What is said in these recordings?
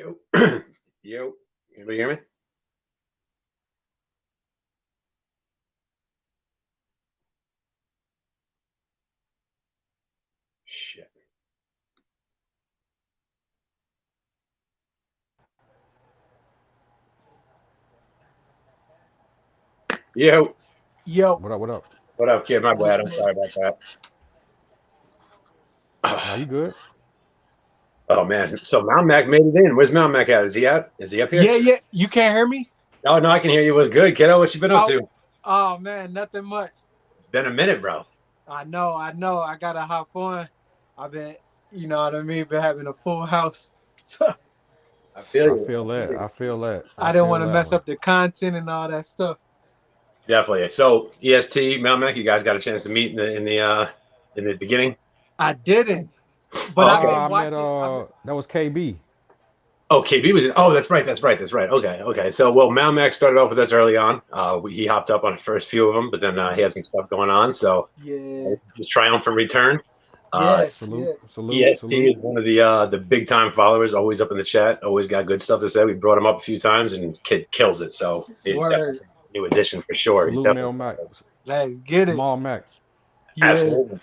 Yo, yo, anybody hear me? Shit. Yo, Yo, What up? What up? what up, kid? My what's bad. I'm good? sorry about that. Now you good? Oh man, so Mount Mac made it in. Where's Mount Mac at? Is he out? Is he up here? Yeah, yeah. You can't hear me? Oh no, I can hear you. What's good, kiddo? What you been up Oh, to? oh man, nothing much. It's been a minute, bro. I know. I gotta hop on. I've been, you know what I mean, been having a full house. So I feel I you. feel that. I feel that. I I didn't want feel to that mess one. up the content and all that stuff. Definitely. So EST, Mount Mac, you guys got a chance to meet in the beginning. I didn't, but Oh, I've okay. been Nah, I met watching. that was KB. Oh, KB was in. Oh, that's right. That's right. That's right. Okay. Okay. So, well, Mount Mac started off with us early on. He hopped up on the first few of them, but then he had some stuff going on. So Yeah. this is his triumphant return. Uh, Yes. Salute, Yes. salute, EST salute. is one of the big time followers, always up in the chat, always got good stuff to say. We brought him up a few times, and kid kills it. So he's Word. definitely a new addition for sure. He's Salute definitely Mel Mac. solid. Let's get it. Small Mac. Yeah. Absolutely.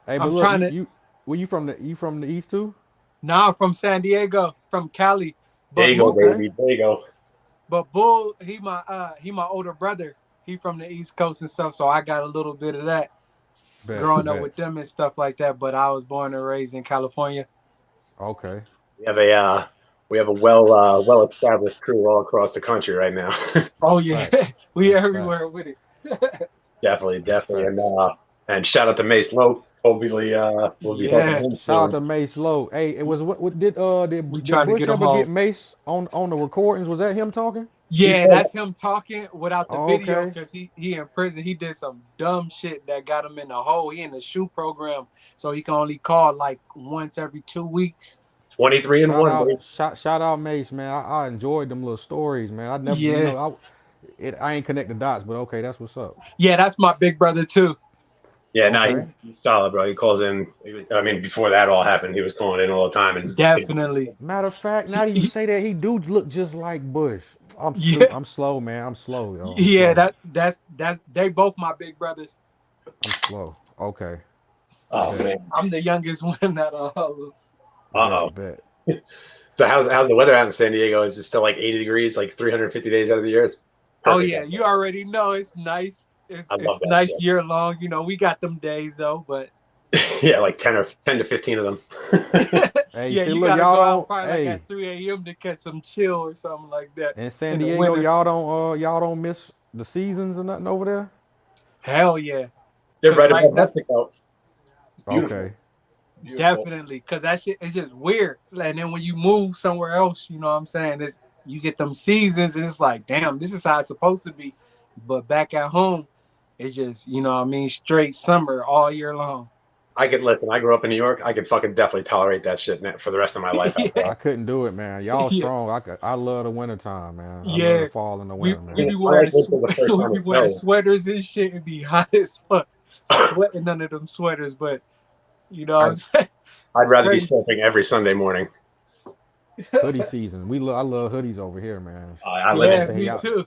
Hey, but I'm look, trying you to. you were you from the east too? Now I'm from San Diego, from Cali, There but you go, moved. Okay. baby. There you go. But Bull, he my older brother. He from the East Coast and stuff, so I got a little bit of that Bet, growing up bet. with them and stuff like that. But I was born and raised in California. Okay. We have a well established crew all across the country right now. Oh That's yeah, facts. we That's facts. everywhere with it. Definitely, That's definitely, facts. and shout out to Mace Lowe. Hopefully, we'll be helping Yeah, him Shout out soon. to Mace Low. Hey, it was what we did trying to Bush get them ever get home. Mace on the recordings? Was that him talking? He Yeah, said, that's him talking without the Oh, video okay. because he in prison. He did some dumb shit that got him in the hole. He in the shoe program, so he can only call like once every 2 weeks. 23 and Shout 1, out, baby. shout out, Mace, man. I enjoyed them little stories, man. I never, Yeah, I ain't connect the dots, but okay, that's what's up. yeah, that's my big brother too. Yeah, no, Okay. he's solid, bro. He calls in. I mean, before that all happened, he was calling in all the time, and Definitely. Matter of fact, now He, that you he, say that, he do look just like Bush. yeah, I'm slow, man. I'm slow, yo. I'm yeah. slow. That's they both my big brothers. I'm slow. Okay. oh Bet. man, I'm the youngest one out of all of them. uh Bet. Bet. oh. So how's the weather out in San Diego? Is it still like 80 degrees, like 350 days out of the year? It's Oh perfect yeah, out you there. already know it's nice. It's I it's love that nice shit. year long. You know, we got them days though, but Yeah, like 10 to 15 of them. Hey, yeah, see, you look, gotta y'all go out don't. probably like Hey, at 3 a.m. to catch some chill or something like that in San in the Diego, winter. y'all don't miss the seasons or nothing over there. Hell yeah, They're cause right right above now Mexico. Okay. Beautiful, beautiful. definitely, cause that shit is just weird. And then when you move somewhere else, you know what I'm saying? It's you get them seasons, and it's like, damn, this is how it's supposed to be. But back at home, it's just you know what I mean, straight summer all year long. I could listen. I grew up in New York. I could fucking definitely tolerate that shit for the rest of my life out yeah, there. I couldn't do it, man. Y'all yeah, strong. I love the winter time, man. I love the yeah. fall and the We winter, we man. be I wearing like winter the first we time be it wearing snows. sweaters and shit. It be hot as fuck, sweating under them sweaters. But you know what I, I'm saying? I'd It's rather be crazy. surfing every Sunday morning. Hoodie season. I love hoodies over here, man. I live Like I Yeah, in say, me y'all. too.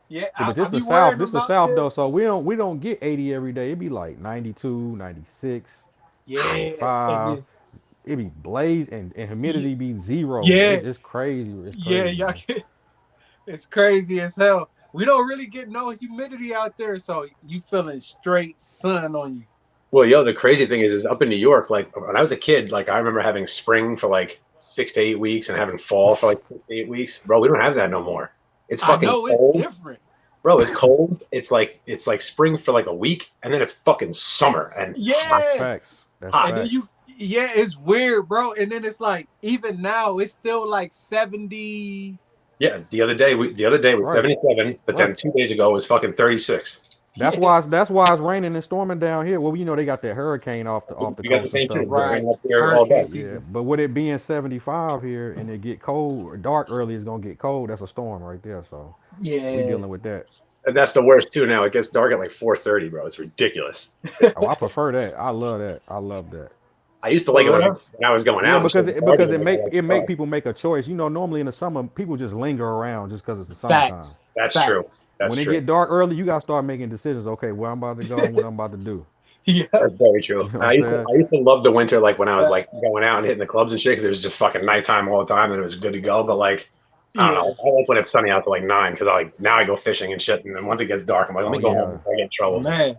Yeah, See, but I this the be South. wearing This them the out South there. though, so we don't get 80 every day. It be like 92, 96, Yeah, and 95. then It be blaze and yeah, humidity be zero. yeah, It's crazy. It's yeah, crazy, y'all man. get, it's crazy as hell. We don't really get no humidity out there, so you feeling straight sun on you. Well, yo, the crazy thing is up in New York, like when I was a kid, like I remember having spring for like 6 to 8 weeks and having fall for like 6 to 8 weeks. Bro, we don't have that no more. It's I fucking know it's cold. different. Bro, it's cold. It's like spring for like a week, and then it's fucking summer and hot. That's Yeah, facts. That's Hot. and then facts. yeah, it's weird, bro. And then it's like even now, it's still like 70. Yeah, the other day was Right. 77, but then Right. 2 days ago was fucking 36. Yeah, That's why it's raining and storming down here. Well, you know they got that hurricane off the We got the coast and same stuff, shit. It's but raining right. up here all Hurricane day. yeah, season. but with it being 75 here and it get cold or dark early, it's gonna get cold. That's a storm right there. So we Yeah. dealing with that. And that's the worst too. Now it gets dark at like 4:30, bro. It's ridiculous. Oh, I prefer that. I love that. I love that. I used to like it when I was going out. Because it make people make a choice. Normally in the summer, people just linger around just because it's the summertime. That's true. When it get dark early, you gotta start making decisions. Okay, where I'm about to go and what I'm about to do. Yeah, that's very true. I used to love the winter, like when I was like going out and hitting the clubs and shit, because it was just fucking nighttime all the time, and it was good to go. But like, I don't know. I like when it's sunny out to like 9, because now I go fishing and shit, and then once it gets dark, I'm like, let me go home before I get in trouble. Man,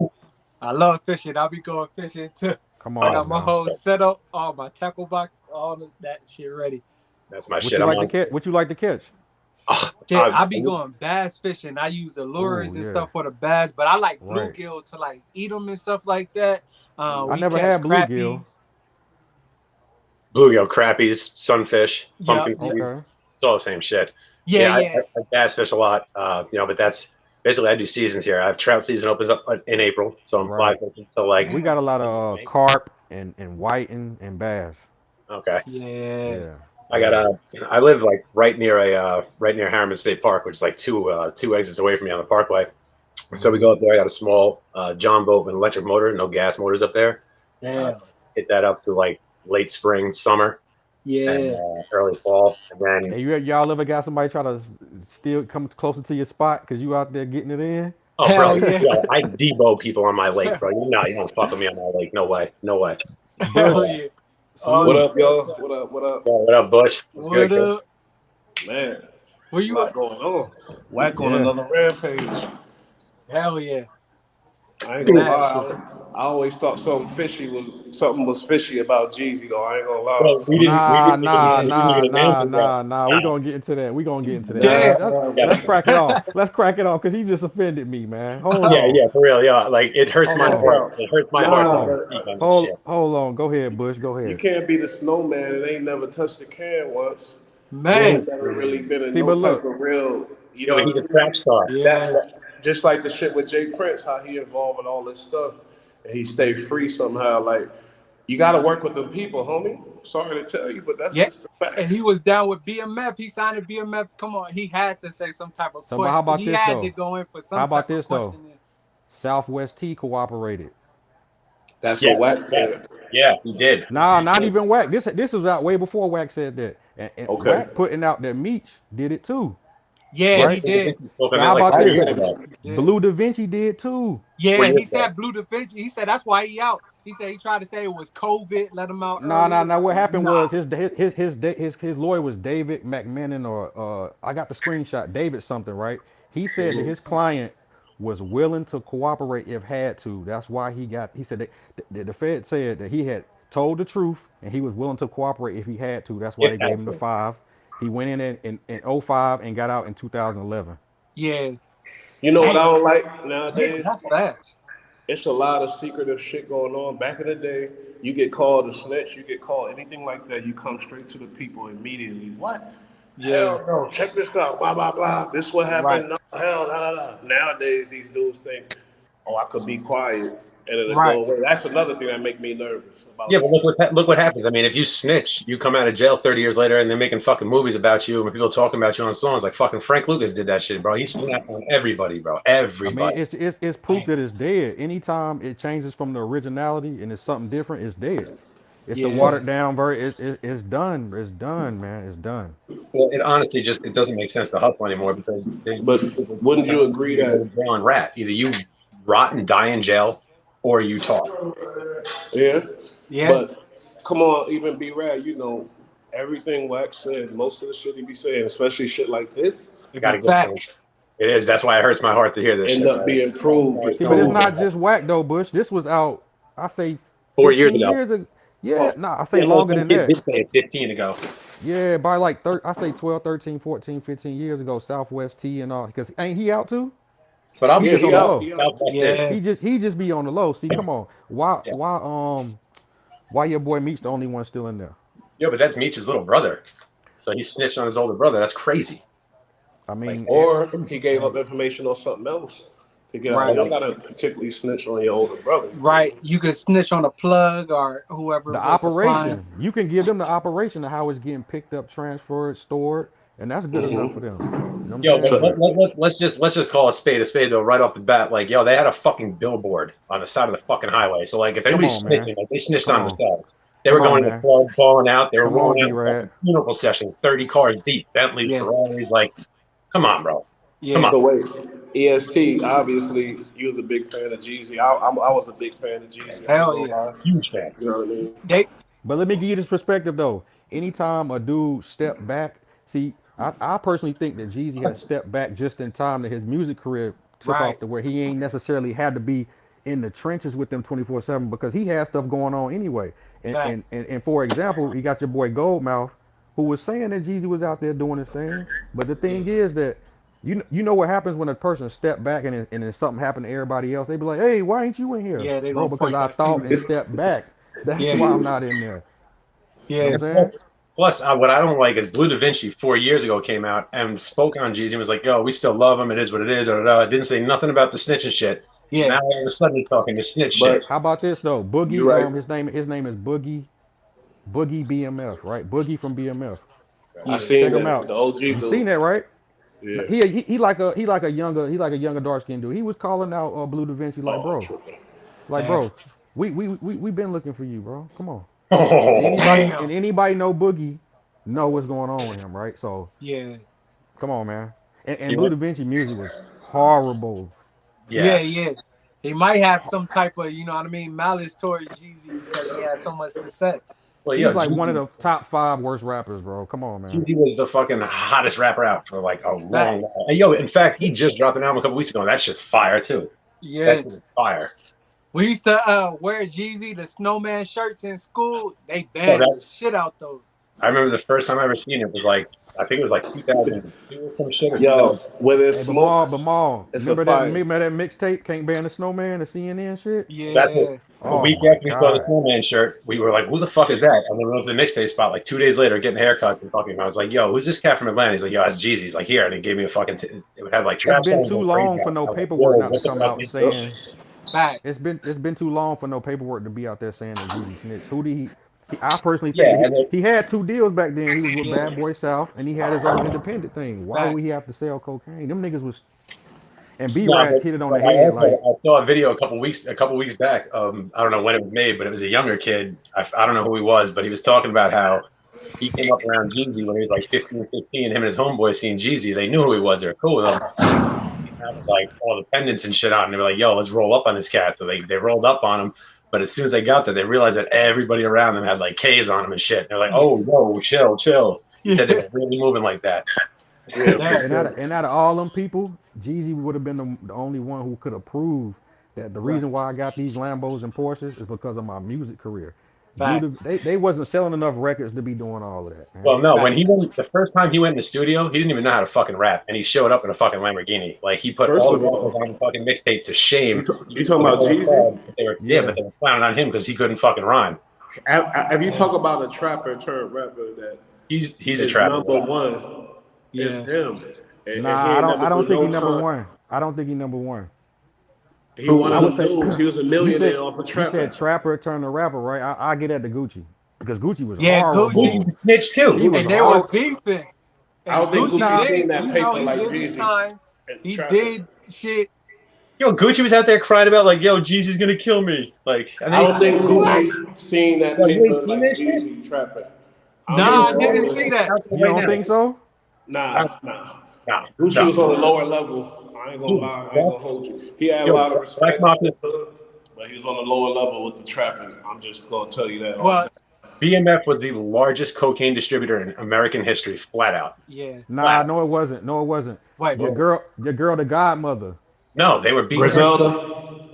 I love fishing. I'll be going fishing too. Come on, I got my whole setup, all my tackle box, all of that shit ready. That's my shit. What you like to catch? I be going bass fishing. I use the lures and stuff for the bass, but I like bluegill to like eat them and stuff like that. I never had bluegill. Bluegill, crappies, sunfish, pumpkin peas. It's all the same shit. I bass fish a lot. But that's basically I do seasons here. I have trout season opens up in April, so I'm fly fishing. So like we got a lot of carp and whiting and bass. Okay. Yeah. I live like right near Harriman State Park, which is like two exits away from me on the parkway. So we go up there. I got a small John boat with an electric motor, no gas motors up there. Hit that up to like late spring, summer, and early fall, and then y'all ever got somebody try to still come closer to your spot because you out there getting it in? Oh, bro, I debo people on my lake, bro. You don't fuck with me on my lake. No way. Hell yeah. What up, y'all? What up? What up, Bush? What up? Man, where you at? Going on? Wack on another rampage. Hell yeah. I ain't gonna lie. I always thought something was fishy about Jeezy though. I ain't gonna lie. Nah. We gonna get into that. Damn. Let's crack it off because he just offended me, man. Hold on. Yeah, for real. Yeah, like it hurts my heart. It hurts my heart. Hold on. Go ahead, Bush. Go ahead. You can't be the snowman and ain't never touched a can once. Man, never really been in type of real. He's a trap star. Yeah. Just like the shit with Jay Prince, how he involved in all this stuff, and he stayed free somehow. Like, you got to work with the people, homie. Sorry to tell you, but that's just the facts. And he was down with BMF. He signed a BMF. Come on, he had to say some type of question. How about he had to go in for some. How about type this of though? question. Southwest T cooperated. That's what Wack said. Yeah, he did. Nah, not even Wack. This was out way before Wack said that. And Wack putting out that Meech did it too. Yeah, right? He did. How about this? Blue Da Vinci did too. Yeah, he said Blue Da Vinci. He said that's why he out. He said he tried to say it was COVID, let him out. Nah. What happened was his lawyer was David McMenon or I got the screenshot. David something, right? He said that his client was willing to cooperate if had to. That's why he said that the Fed said that he had told the truth and he was willing to cooperate if he had to. That's why they gave him the 5. He went in 05 and got out in 2011. Yeah. You know what I don't like nowadays? That's fast. It's a lot of secretive shit going on. Back in the day, you get called a snitch, you get called anything like that, you come straight to the people immediately. What? Yeah. Hell no, check this out, blah, blah, blah. This what happened. Right. No, hell, blah, blah, blah. Nowadays, these dudes think, I could be quiet. And it'll go away. That's another thing that makes me nervous. But look what happens. I mean, if you snitch, you come out of jail 30 years later, and they're making fucking movies about you, and people talking about you on songs. Like fucking Frank Lucas did that shit, bro. He snapped on everybody, bro. Everybody. I mean, it's proof that it's dead. Anytime it changes from the originality and it's something different, it's dead. It's the watered down version. It's done. It's done, man. It's done. Well, it honestly it doesn't make sense to hustle anymore because. But wouldn't you agree that on rat? Either you rot and die in jail. Or you talk. Yeah. But come on, even be rad. Everything Wack said, most of the shit he be saying, especially shit like this, you gotta get facts. It is. That's why it hurts my heart to hear this. End up being proved. See, but it's not just Wack though, Bush. This was out. I say 4 years ago. Yeah, I say longer than that. Did say 15 ago. Yeah, by like I say 12, 13, 14, 15 years ago, Southwest T and all. Because ain't he out too? But I'm just on the low. Yeah. He just be on the low. See, come on. Why your boy Meech's the only one still in there? Yeah, but that's Meech's little brother. So he snitched on his older brother. That's crazy. I mean, or he gave up information on something else to get out. You don't gotta particularly snitch on your older brothers. Right. You could snitch on a plug or whoever. The operation. You can give them the operation of how it's getting picked up, transferred, stored. And that's good enough for them. Let's just call a spade though, right off the bat. Like, they had a fucking billboard on the side of the fucking highway. So like if anybody's snitching, like they snitched on themselves. They were Come on, going to the man. club, balling out. They were Come on, rolling out B-Rad. fucking funeral sessions, 30 cars deep, Bentleys, Yeah, Ferraris. Like, come on, bro. Come yeah, on. So wait, EST. Obviously, you was a big fan of Jeezy. I was a big fan of Jeezy. I ain't hell gonna yeah. lie. Huge fan. You know what I mean? They But let me give you this perspective though. Anytime a dude step back, see, I personally think that Jeezy has stepped back just in time that his music career took right. off to where he ain't necessarily had to be in the trenches with them 24/7 because he had stuff going on anyway. And, and Facts. and and for example, he got your boy Goldmouth who was saying that Jeezy was out there doing his thing. But the thing is that you know what happens when a person step back and then something happened to everybody else. They be like, hey, why ain't you in here, Yeah, they bro? gonna Because point I that thought finger. and stepped back. That's Yeah, why I'm not in there. You know what yeah, I'm And saying? plus, what I don't like is Blue Da Vinci 4 years ago came out and spoke on Jeezy and was like, yo, we still love him. It is what it is. It didn't say nothing about the snitching shit. yeah. Now all of a sudden he's talking the snitch shit. But How about this though? you're Boogie, right. his name is Boogie BMF, right? Boogie from BMF. I Yeah. Check seen him that out. the OG You seen dude. that, right? Yeah. He like a younger dark skinned dude. He was calling out Blue Da Vinci like, Oh, bro, tripping. Damn. we been looking for you, bro. Come on. And Oh, Damn. anybody know Boogie know what's going on with him, right? So Yeah. come on, man. And you Blue know, Da Vinci music was horrible. Yeah, yeah. yeah. He might have some type of, you know what I mean, malice towards Jeezy because he had so much success. Well, He's yeah, like one of the top 5 worst rappers, bro. Come on, man. Jeezy was the fucking hottest rapper out for like a long Facts. while. And yo, in fact, he just dropped an album a couple weeks ago. And that shit's fire too. That Yeah. shit is fire. We used to wear Jeezy, the snowman shirts in school. They So banned the that shit out those. I remember the first time I ever seen it was like I think it was like 2002 or some shit or 2000. Yo, when there's Hey, smoke, Bamal, it's a remember that fire. remember that mixtape, Can't Ban the Snowman, the CNN shit? That's it. Yeah. A Oh week my after we saw the God. Snowman shirt, we were like, "Who the fuck is that?" And then we went to the mixtape spot like 2 days later, getting haircuts and fucking. I was like, "Yo, who's this cat from Atlanta?" He's like, "Yo, it's Jeezy." He's like, "Here," and he gave me a fucking. It would have like It's trap been songs too and crazy long for out. no I was like, paperwork "Whoa, not to what the come fuck out is this?" saying Facts. it's been too long for no paperwork to be out there saying that Jeezy snitched. Who did I personally think Yeah, that and then, he had 2 deals back then. He was with Yeah. Bad Boy South and he had his own independent thing. Why would he Facts. have to sell cocaine? Them niggas was and B no, Rad hit it on but the I head. also Like, I saw a video a couple weeks back. I don't know when it was made, but it was a younger kid. I don't know who he was, but he was talking about how he came up around Jeezy when he was like 15, 16. Him and his homeboy seen Jeezy. They knew who he was. They were cool with him. He had like all the pendants and shit on. And they were like, "Yo, let's roll up on this cat." So they rolled up on him. But as soon as they got there, they realized that everybody around them had like K's on them and shit. They're like, Yeah. "Oh, yo, chill, chill." He said they Yeah. were really moving like that. Yeah, for Damn. and out sure. of, and out of all them people, Jeezy would have been the only one who could have proved that the Right. reason why I got these Lambos and Porsches is because of my music career. Facts. They wasn't selling enough records to be doing all of that, man. Well, no, when he Facts. went the first time he went in the studio, he didn't even know how to fucking rap, and he showed up in a fucking Lamborghini. Like he put First all the of rappers all, on the fucking mixtape to shame. you talking When they about were Jeezy? but they were Yeah. but they were clowning on him because he couldn't fucking rhyme. Have you talk about a trapper turned rapper that He's a is trapper. number one? It's Yeah. him, and he Nah, ain't never I do don't think he no number time. one. I don't think he number one. He one Who, I of would them say dudes. He was a you millionaire said off of you said trapping. trapper turned to rapper, right? I get at the Gucci because Gucci was Yeah, Gucci. horrible. Gucci snitch too. He was And they was horrible. beefing. I And don't think Gucci Gucci Nah, seen did, that you know, paper he like did his Jeezy time. and He trapping. did shit. Yo, Gucci was out there crying about like, "Yo, Jeezy's gonna kill me." Like, and I then don't he think what? Gucci seen that Yo, you ain't paper seen like that shit? Jeezy trapping. I don't Yo, know Nah, I what wrong didn't with see him. that. out there you right don't now. think so? Nah, nah. No, Gucci no, was on a lower level. I ain't gonna dude, lie. I ain't gonna hold you. He had a yo, lot of Black respect in Mafia, the hood, but he was on a lower level with the trapping. I'm just gonna tell you that all Well, day. BMF was the largest cocaine distributor in American history, flat out, yeah. flat Nah, out. no, it wasn't. No, it wasn't. Wait, Your what? Well, girl, your girl, the godmother. no, they were beefing. Griselda.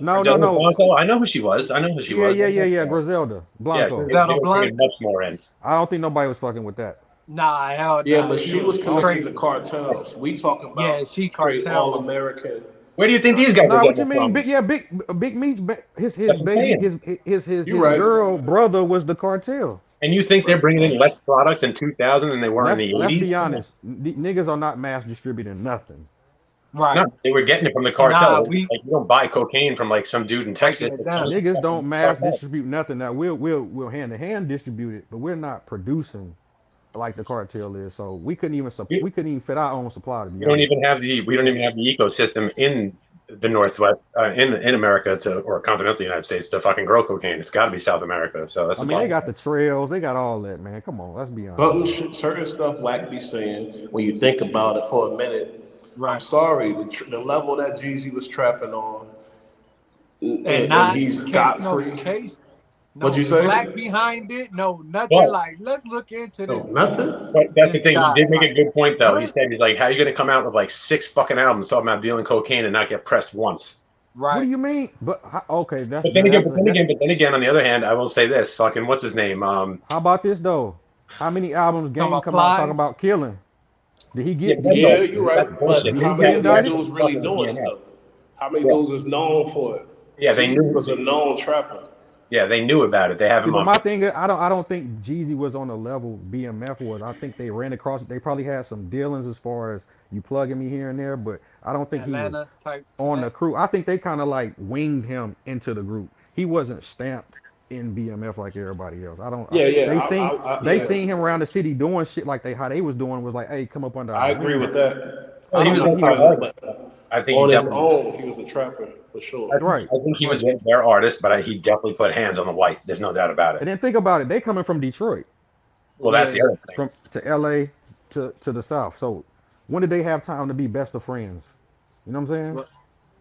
No, no, Griselda no. Blanco, I know who she was. I know who she was. Yeah. Griselda Yeah, Blanco. they Griselda were bringing Blanc? much more in. I don't think nobody was fucking with that. Nah, hell Yeah, nah. but She she was was Oh, connected to crazy. cartels. We talking Yeah, about she straight cartel all with it. American. Where do you think these guys are nah, what getting you it mean? from? Big, yeah, big meats. His That's what I'm baby, saying. You his right. girl brother was the cartel. And you think they're bringing in less product in 2000 than they were in the Let's 80s? be honest. Niggas are not mass distributing nothing. No, Right. they were getting it from the Nah, cartel. we Like you don't buy cocaine from like some dude in breaking Texas. it It comes down. from Niggas fucking don't mass cartel. distribute nothing. Now we'll hand to hand distribute it, but we're not producing like the cartel is. So we couldn't even We, fit our own supply to be we don't honest. even have the we don't Yeah. even have the ecosystem in the Northwest in America or continental United States to fucking grow cocaine. It's got to be South America. So that's I the mean, they problem. got the trails, they got all that, man. Come on, let's be honest. Certain stuff Wack be saying, when you think about it for a minute, I'm Right. sorry, the level that Jeezy was trapping on, And and not he's catch scot no free. case, What'd no you say? slack behind it, no nothing. But Like, let's look into No, this nothing. but that's the this thing. He guy. did make a Like, good point though. He what? said he's like, how are you going to come out with like 6 fucking albums talking about dealing cocaine and not get pressed once? What do Right. you mean? But okay, that's But then again, that's but then that. again, but then again, on the other hand, I will say this: fucking what's his name? How about this though? How many albums Some Game come out talking applies. about killing? Did he Yeah, get? but Did that's he? Yeah, all. you're That's right. But bullshit. Did Because he how get many that, of that these indicted? dudes was really fucking doing it DNF. though? How many Yeah, dudes is known for it? yeah, they Jeezy knew. was a known trapper. Yeah, they knew about it. They have See, him but on. my thing is, I don't think Jeezy was on the level BMF was. I think they ran across. They probably had some dealings as far as you plugging me here and there, but I don't think he was Atlanta type on the connect. crew. I think they kind of like winged him into the group. He wasn't stamped in BMF like everybody else. I don't. Yeah, yeah, They yeah. seen him around the city doing shit like how they was doing was like, hey, come up under I our agree wing. with that. Well, I he don't was think one he of was their Sometimes, artists. but I think he on his definitely. own, he was a trapper for sure. right, I think he was right. their artist, but he definitely put hands on the white. There's no doubt about it. And then think about it. They coming from Detroit, Well, that's the Yeah. other thing. from to LA to the South. So when did they have time to be best of friends? You know what I'm saying? Well,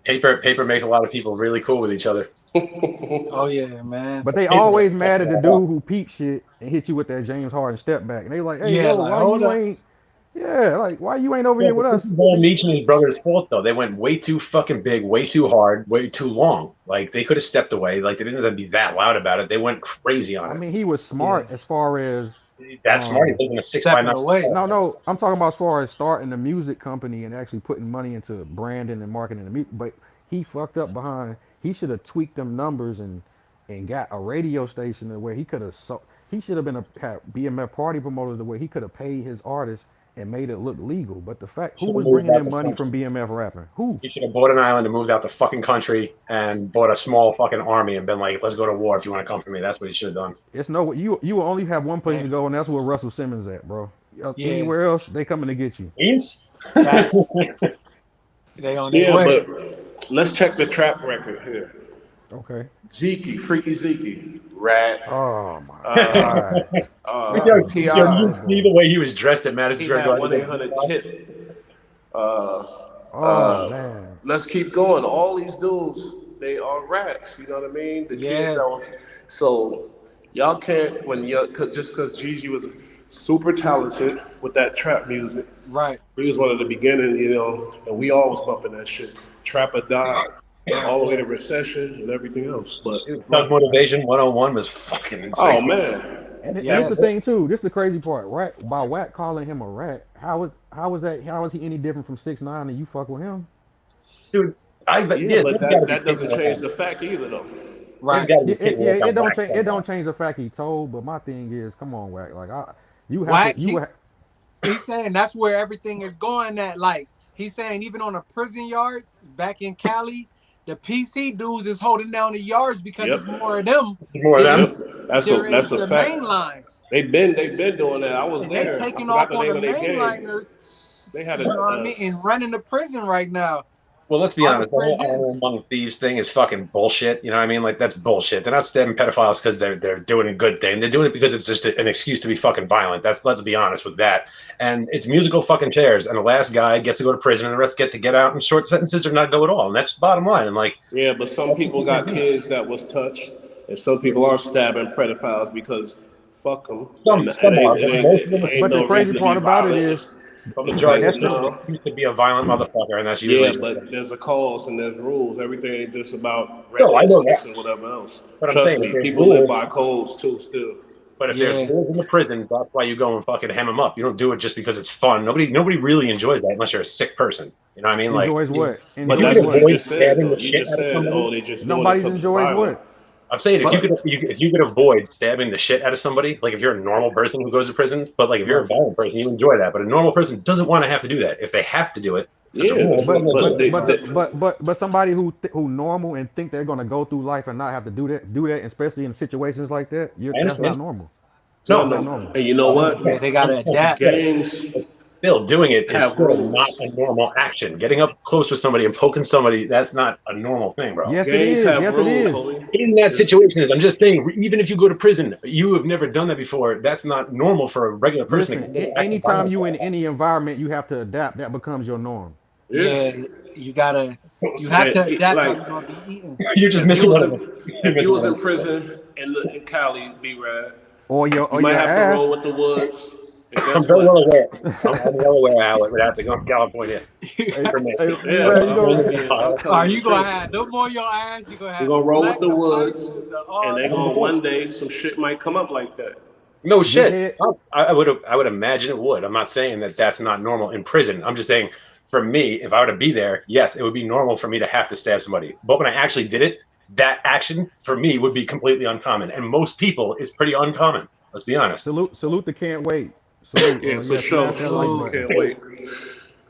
Paper makes a lot of people really cool with each other. oh yeah, man. But they Paper always fucking mad at the that up. dude who peep shit and hit you with that James Harden step back. And they like, hey, Yeah, yo, like why hold you up. ain't? Yeah, like why you ain't over Yeah, here with but this us? is all Meech and his brother's fault, though. They went way too fucking big, way too hard, way too long. Like they could have stepped away. Like they didn't have to be that loud about it. They went crazy on I it. mean, he was Yeah. smart as far as That's smart. He's um taking a 6 by 9. Stepping away. no, I'm talking about as far as starting the music company and actually putting money into branding and marketing the music. But he fucked up behind. He should have tweaked them numbers and got a radio station to where he could have. So he should have been a BMF party promoter to where he could have paid his artists and made it look legal. But the fact, who Should have was moved bringing out in the money country. from BMF rapping? Who? He should have bought an island and moved out the fucking country and bought a small fucking army and been like, let's go to war if you want to come for me. That's what he should have done. It's no you will only have one place Man. to go, and that's where Russell Simmons at, bro. Yeah. Anywhere else, they coming to get you. Queens? Fact. They on their Yeah, way. but let's check the trap record here. Okay. Zeke, Freaky Zeke, Rat, Oh my uh, god. Yo, T.I. you see the way he was dressed at Madison He Square had Garden? 1-800-TIP. Uh, Oh man. let's keep going. All these dudes, they are rats. You know what I mean? The kid Yeah. that was so y'all can't just because Jeezy was super talented with that trap music. Right. He was one of the beginning, and we all was bumping that shit. Trapper died Yeah. all the way to recession and everything else. But Thug Motivation 101 was fucking oh insane. man, And this the Yes. thing too. This is the crazy part, right? By Wack calling him a rat, how is he any different from 6ix9ine and you fuck with him? Dude, yeah, but there's gotta be that doesn't people change that the fact either though. there's Right. gotta be Yeah, people that it got don't whacked change. so It don't bad. change the fact he told. But my thing is, come on, Wack. Like you have Wack, to. You he's saying that's where everything is going at. Like he's saying even on a prison yard back in Cali, the PC dudes is holding down the yards because Yep. it's more of them More of than them. Yep. there is That's a the fact. main line. They've been doing that. I was And they there. I taking forgot off the on name the of their game. mainliners, They had you know what I mean, and running the prison right now. Well, let's be All the honest. The whole honor prisons. among thieves thing is fucking bullshit. You know what I mean? Like that's bullshit. They're not stabbing pedophiles because they're doing a good thing. They're doing it because it's just an excuse to be fucking violent. Let's be honest with that. And it's musical fucking chairs. And the last guy gets to go to prison, and the rest get to get out in short sentences or not go at all. And that's the bottom line. And like, Yeah, but some people got kids that was touched, and some people are stabbing pedophiles because fuck them. And some are, but most of them, ain't but the no crazy reason to be part about it violent. is, the It's majority like of that's them just no. used to be a violent motherfucker, and that's usually Yeah, just. but there's a cause and there's rules. Everything ain't just about No, I know recklessness that. and whatever else. But I'm Trust saying if me, there's people live rules, by codes too. Still, but if there's Yeah. rules in the prison, that's why you go and fucking hem them up. You don't do it just because it's fun. Nobody really enjoys that unless you're a sick person. You know what I mean? Like enjoys Yeah. what? but if you Enjoys that's could what you what? avoid just said stabbing though. the You shit just out of said, somebody, oh, they just doing it Nobody's because it's enjoys violent. what? I'm saying But if you could avoid stabbing the shit out of somebody, like if you're a normal person who goes to prison, but like if you're a right. violent person, you enjoy that. But a normal person doesn't want to have to do that. If they have to do it, there's a Yeah, rule. that's Then But what. they'll do But it. but somebody who normal and think they're gonna go through life and not have to do that, especially in situations like that. I That's not understand. normal. it's not That's No, not no. normal. And you know I'm what? Yeah, they gotta like you adapt. said, Gangs, still doing it is have still rules. not a normal action. Getting up close with somebody and poking somebody, that's not a normal thing, bro. Yes, it Gangs is. have Yes, it rules, is. homie. In that situation, I'm just saying, even if you go to prison, you have never done that before. That's not normal for a regular person Listen, to act and anytime violence you like in any environment, you have to adapt. That becomes your norm. Yeah. Yeah, you gotta, you have And to adapt or like you're gonna be eaten. that. You're just if you missing was one of in, them. You're if you missing was one in of them. prison in Cali, B-Rad, Or you your might have to roll ass. with the woods. And I'm guess very well what? aware. I'm well aware how it would have to go to California Hey, for me. hey, Yeah, B-Rad, you I'm go. just being. I'm Are telling you you the gonna truth. have no more your ass? You gonna We're have the gonna roll with black, the the white, woods, the and all they're that. gonna one day some shit might come up like that. No Just shit. head. I would imagine it would. I'm not saying that that's not normal in prison. I'm just saying, for me, if I were to be there, yes, it would be normal for me to have to stab somebody. But when I actually did it, that action for me would be completely uncommon. And most people is pretty uncommon. Let's be honest. Salute the can't wait. Salute. Yeah, for Yeah, smash sure. that like Salute the button. can't wait.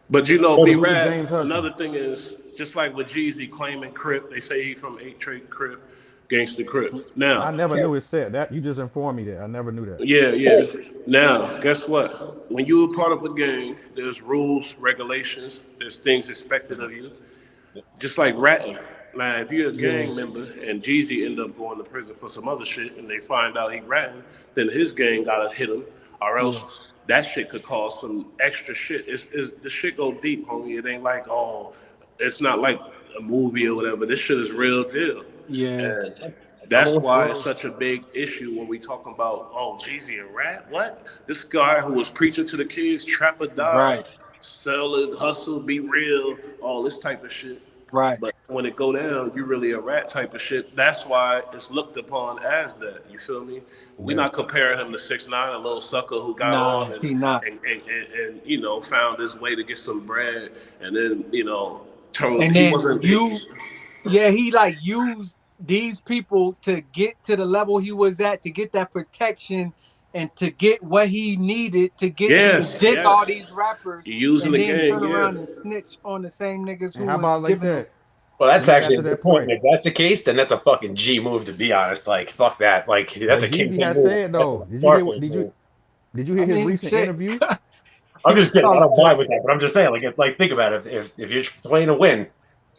But you know, Well, B Salute to Rad, James Hudson. another thing is just like with Jeezy claiming Crip, they say he from 8 Trade Crip, Gangsta Crip. I Now, never knew it said that. You just informed me that. I never knew that. yeah. Now, guess what? When you are part of a gang, there's rules, regulations, there's things expected of you. Just like ratting. Now, if you're a Yeah, gang member and Jeezy end up going to prison for some other shit and they find out he ratting, then his gang gotta hit him, or yeah, else that shit could cause some extra shit. The shit go deep, homie. It ain't like, oh, it's not like a movie or whatever. This shit is real deal. yeah. And I'm that's all why for it's such a big issue when we talk about, oh, Jeezy and rap. What? This guy who was preaching to the kids, trap or die, Right, sell it, hustle, be real, all this type of shit. right. But when it go down, you really a rat type of shit. That's why it's looked upon as that. You feel me? We're Yeah. not comparing him to 6ix9ine, a little sucker who got Nah, on he not. and you know found his way to get some bread, and then you know told And he then wasn't. yeah, he like used these people to get to the level he was at, to get that protection and to get what he needed to get to Yes, diss all yes. these rappers You using and the then gang, turn yeah. around and snitch on the same niggas And who how was about like giving them. that? Well, that's Let me add actually to a good that point. point. If that's the case, then that's a fucking G move, to be honest. Like, fuck that. Like, that's But a Jeezy kingpin has move. said That's a though. Did you hear smart what? move. Did you I hear his mean, recent shit. interview? I'm He just was kidding. I calling don't for buy with that, but I'm just saying, like, think about it. If you're playing to win,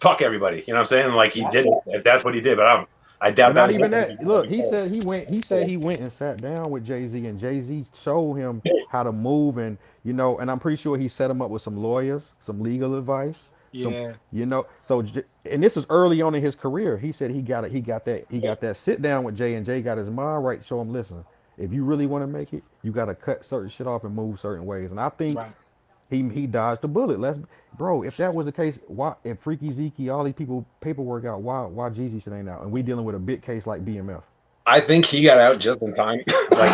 fuck everybody. You know what I'm saying? Like, he did it. If that's what he did, but I doubt But that not was even happening. that. Look, he said he went. He said he went and sat down with Jay Z, and Jay Z showed him how to move, and and I'm pretty sure he set him up with some lawyers, some legal advice, some, Yeah, So, and this was early on in his career. He said he got that sit down with Jay, and Jay got his mind right. Show him, listen, if you really want to make it, you got to cut certain shit off and move certain ways. And I think right. he dodged the bullet. Bro, if that was the case, why if Freaky Zeke, all these people paperwork out, why Jeezy shit ain't out? And we dealing with a big case like BMF. I think he got out just in time. Like,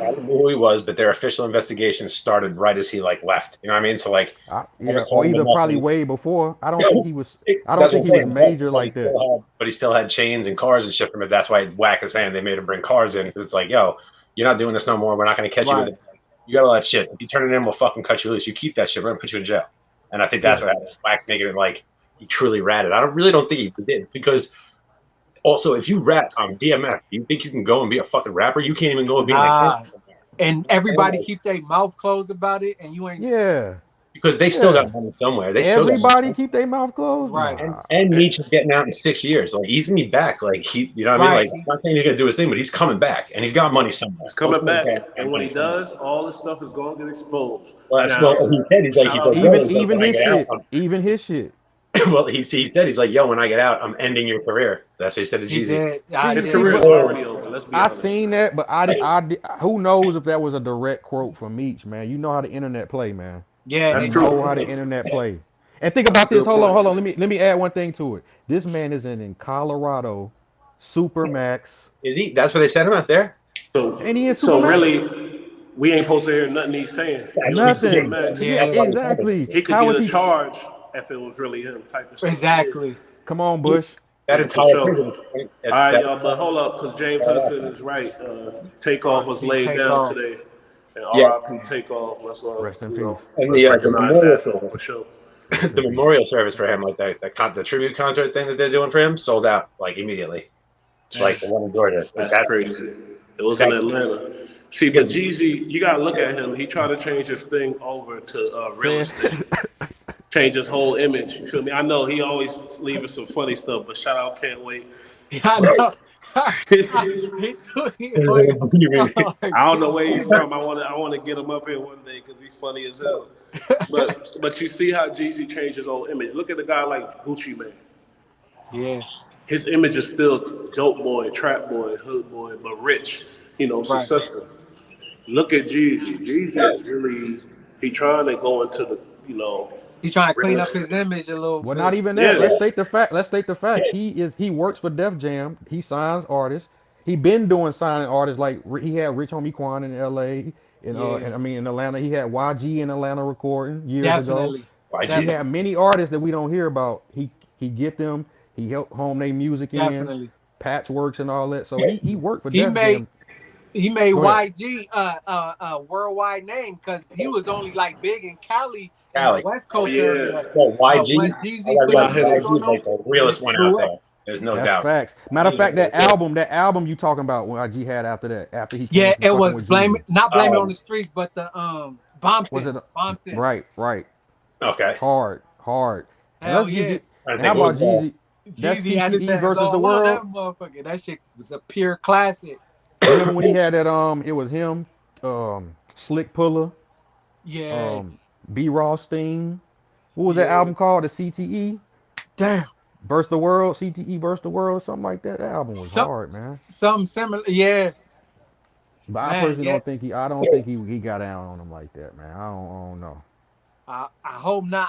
I don't know who he was, but their official investigation started right as he like left. You know what I mean? So like, I never Yeah, or called him even enough. probably way before. I don't think he was. I don't That's what think I'm he was saying. major like that. But he still had chains and cars and shit from it. That's why Wack is saying they made him bring cars in. It's like, yo, you're not doing this no more. We're not going to catch you with Right. it. You got all that shit. If you turn it in, we'll fucking cut you loose. You keep that shit. We're going to put you in jail. And I think that's Yeah. what happened. Wack making it like he truly ratted. I really don't think he did, because also, if you rap on BMF, you think you can go and be a fucking rapper? You can't even go and be an account Nah. And everybody keep their mouth closed about it, and you ain't Yeah, because they still yeah. got money somewhere. They still got Everybody money. keep their mouth closed. right. Nah. And Meech is getting out in 6 years. Like, he's gonna be back. Like, you know what I mean? Right. Like, I'm not saying he's gonna do his thing, but he's coming back, and he's got money somewhere. He's coming back, and when he does, all this stuff is going to get exposed. Well, that's Now, well. He said shout out yo, Even to when even I his get out, shit. Even his shit. well, he said he's like, yo, when I get out, I'm ending your career. That's what he said to He Jeezy. did. his Yeah, career But is already over. Let's be I honest. seen that, but who knows if that was a direct quote from Meech, man. You know how the internet play, man. yeah, That's You they true. know do. how the internet play. And think That's a about this. good point. Hold on. Let me add one thing to it. This man is in Colorado, Supermax. Is he? That's where they sent him out there. Ain't he in So Supermax? really, we ain't supposed to hear nothing he's saying. I know He's he's super Nothing. max. Yeah, Yeah. exactly. He could How get is a he? charge if it was really him type of stuff. Exactly. Come on, Bush. That Yeah, for entire sure. prison. All right, y'all, but hold up, because James Hudson is right. Takeoff was R.I.P. laid down Takeoff. today, and Yeah, R.I.P. Takeoff. Let's Rest in peace. and let's the recognize memorial that though for service, sure. Rest the in peace. memorial service for him, like the tribute concert thing that they're doing for him, sold out like immediately. Like the one in Georgia. That's crazy. It was in That, Atlanta. See, but Jeezy, you gotta look at him. He tried to change his thing over to real estate, change his whole image. You feel me? I know he always leaving some funny stuff, but shout out, can't wait. Yeah, I know. He threw me on. I don't know where he's from. I want to get him up here one day because he's funny as hell. But you see how Jeezy changed his whole image. Look at a guy like Gucci Mane. Yeah. His image is still dope boy, trap boy, hood boy, but rich. You know, successful. Look at Jeezy. Jeezy is really trying to go into the He's trying to clean up his image a little Well, bit. not even that. Yeah. Let's state the fact. He works for Def Jam. He signs artists. He been doing signing artists like he had Rich Homie Quan in L.A. and in Atlanta. He had YG in Atlanta recording years Definitely. ago. He had many artists that we don't hear about. He get them. He helped home their music in Patchworks and all that. So he worked for Def Jam. He made YG a worldwide name because he was only like big in Cali. In the West Coast area. So YG, when Jeezy YG's like the realest one out there. There's no doubt. Facts. Matter of fact, that album you talking about when YG had after that, after he came it was not blaming on the streets, but the Bompton. Right. Okay. Hard. Hell yeah. And how about Jeezy? Jeezy had his CTE versus the world. That motherfucker. That shit was a pure classic. Remember when he had that? It was him, Slick Puller. Yeah. B. Rothstein. What was that album called? The CTE. Damn. Burst the World. CTE Burst the World. Something like that. That album was hard, man. Something similar. Yeah. But I personally don't think he got down on him like that, man. I don't know. I hope not.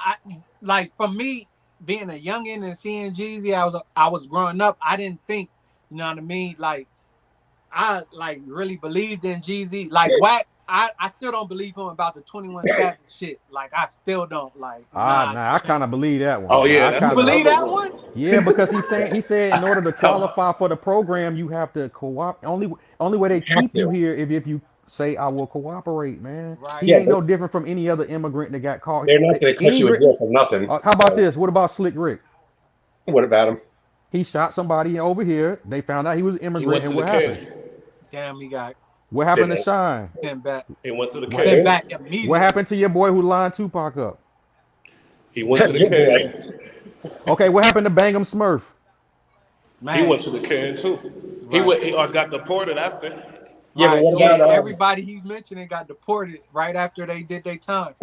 Like for me, being a youngin and seeing Jeezy, I was growing up. I didn't think, you know what I mean? Like I really believed in Jeezy. Like Wack, I still don't believe him about the 21 Savage shit. Like I still don't like. I kind of believe that one. Oh yeah, you believe that one? Yeah, because he said in order to qualify for the program, you have to cooperate. Only way they keep you here if you say I will cooperate, man. Right. He ain't no different from any other immigrant that got caught. They're not going to cut you a deal for nothing. How about this? What about Slick Rick? What about him? He shot somebody over here. They found out he was an immigrant, and what happened? Damn, he got. What happened to Shine? Sent back. He went to the Sent back immediately. What happened to your boy who lined Tupac up? He went to the can. Okay, what happened to Bangum Smurf? Man. He went to the can too. Right. He got deported after. Yeah, right. But everybody he's mentioning got deported right after they did their time.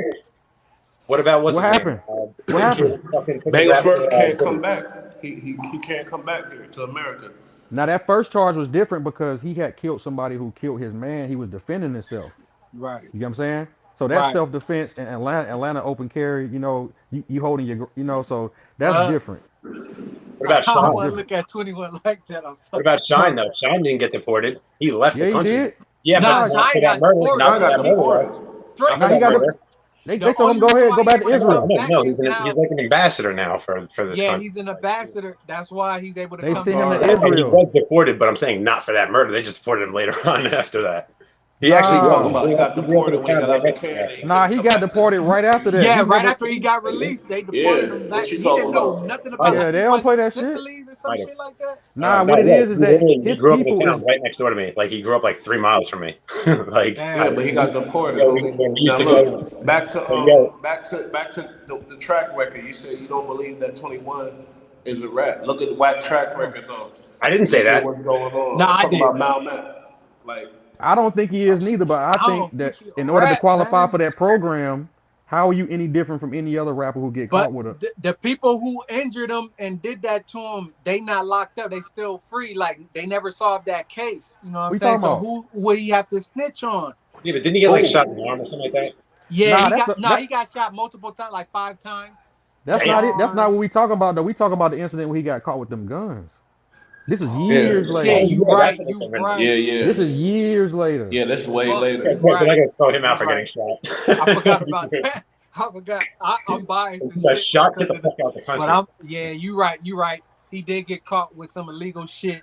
What about what happened? What happened? Bangum Smurf can't come back. He can't come back here to America. Now that first charge was different because he had killed somebody who killed his man. He was defending himself. Right. You know what I'm saying? So that's self-defense and Atlanta open carry. You know, you holding your, so that's different. What about Shine? I want to look at 21 like that. What about Shine though? Shine didn't get deported. He left the country. He did. Yeah, but Shine got deported. They told him go ahead, go back to Israel. No, he's like an ambassador now for this country. Yeah, he's an ambassador. That's why he's able to come. They sent him to Israel. He was deported, but I'm saying not for that murder. They just deported him later on after that. He actually got deported when he got out of the Nah, he got deported right after that. Yeah, right after he got released, they deported him back. He didn't know nothing about it. Yeah, they don't play that shit. Or some shit like that. Nah, what it is that his grew up people in the town right next door to me. Like he grew up like 3 miles from me. Like yeah, but he got deported. Back to the track record. You said you don't believe that 21 is a rap. Look at the Wack track record though. I didn't say that. What's going on? No, I didn't. About Mal Matt. Like. I don't think he is neither, but I think that in order to qualify for that program, how are you any different from any other rapper who get caught with a? The people who injured him and did that to him, they not locked up. They still free. Like they never solved that case. You know what I'm saying? So who would he have to snitch on? Yeah, but didn't he get like shot in the arm or something like that? Yeah, he got shot multiple times, like 5 times. That's not it. That's not what we talk about though. We talk about the incident where he got caught with them guns. This is years later. Yeah, you right. Yeah. This is years later. Yeah, that's way later. Right. I gotta throw him out for getting shot. I forgot about that. I'm biased. He got shot, get the fuck out the country. But you right. He did get caught with some illegal shit,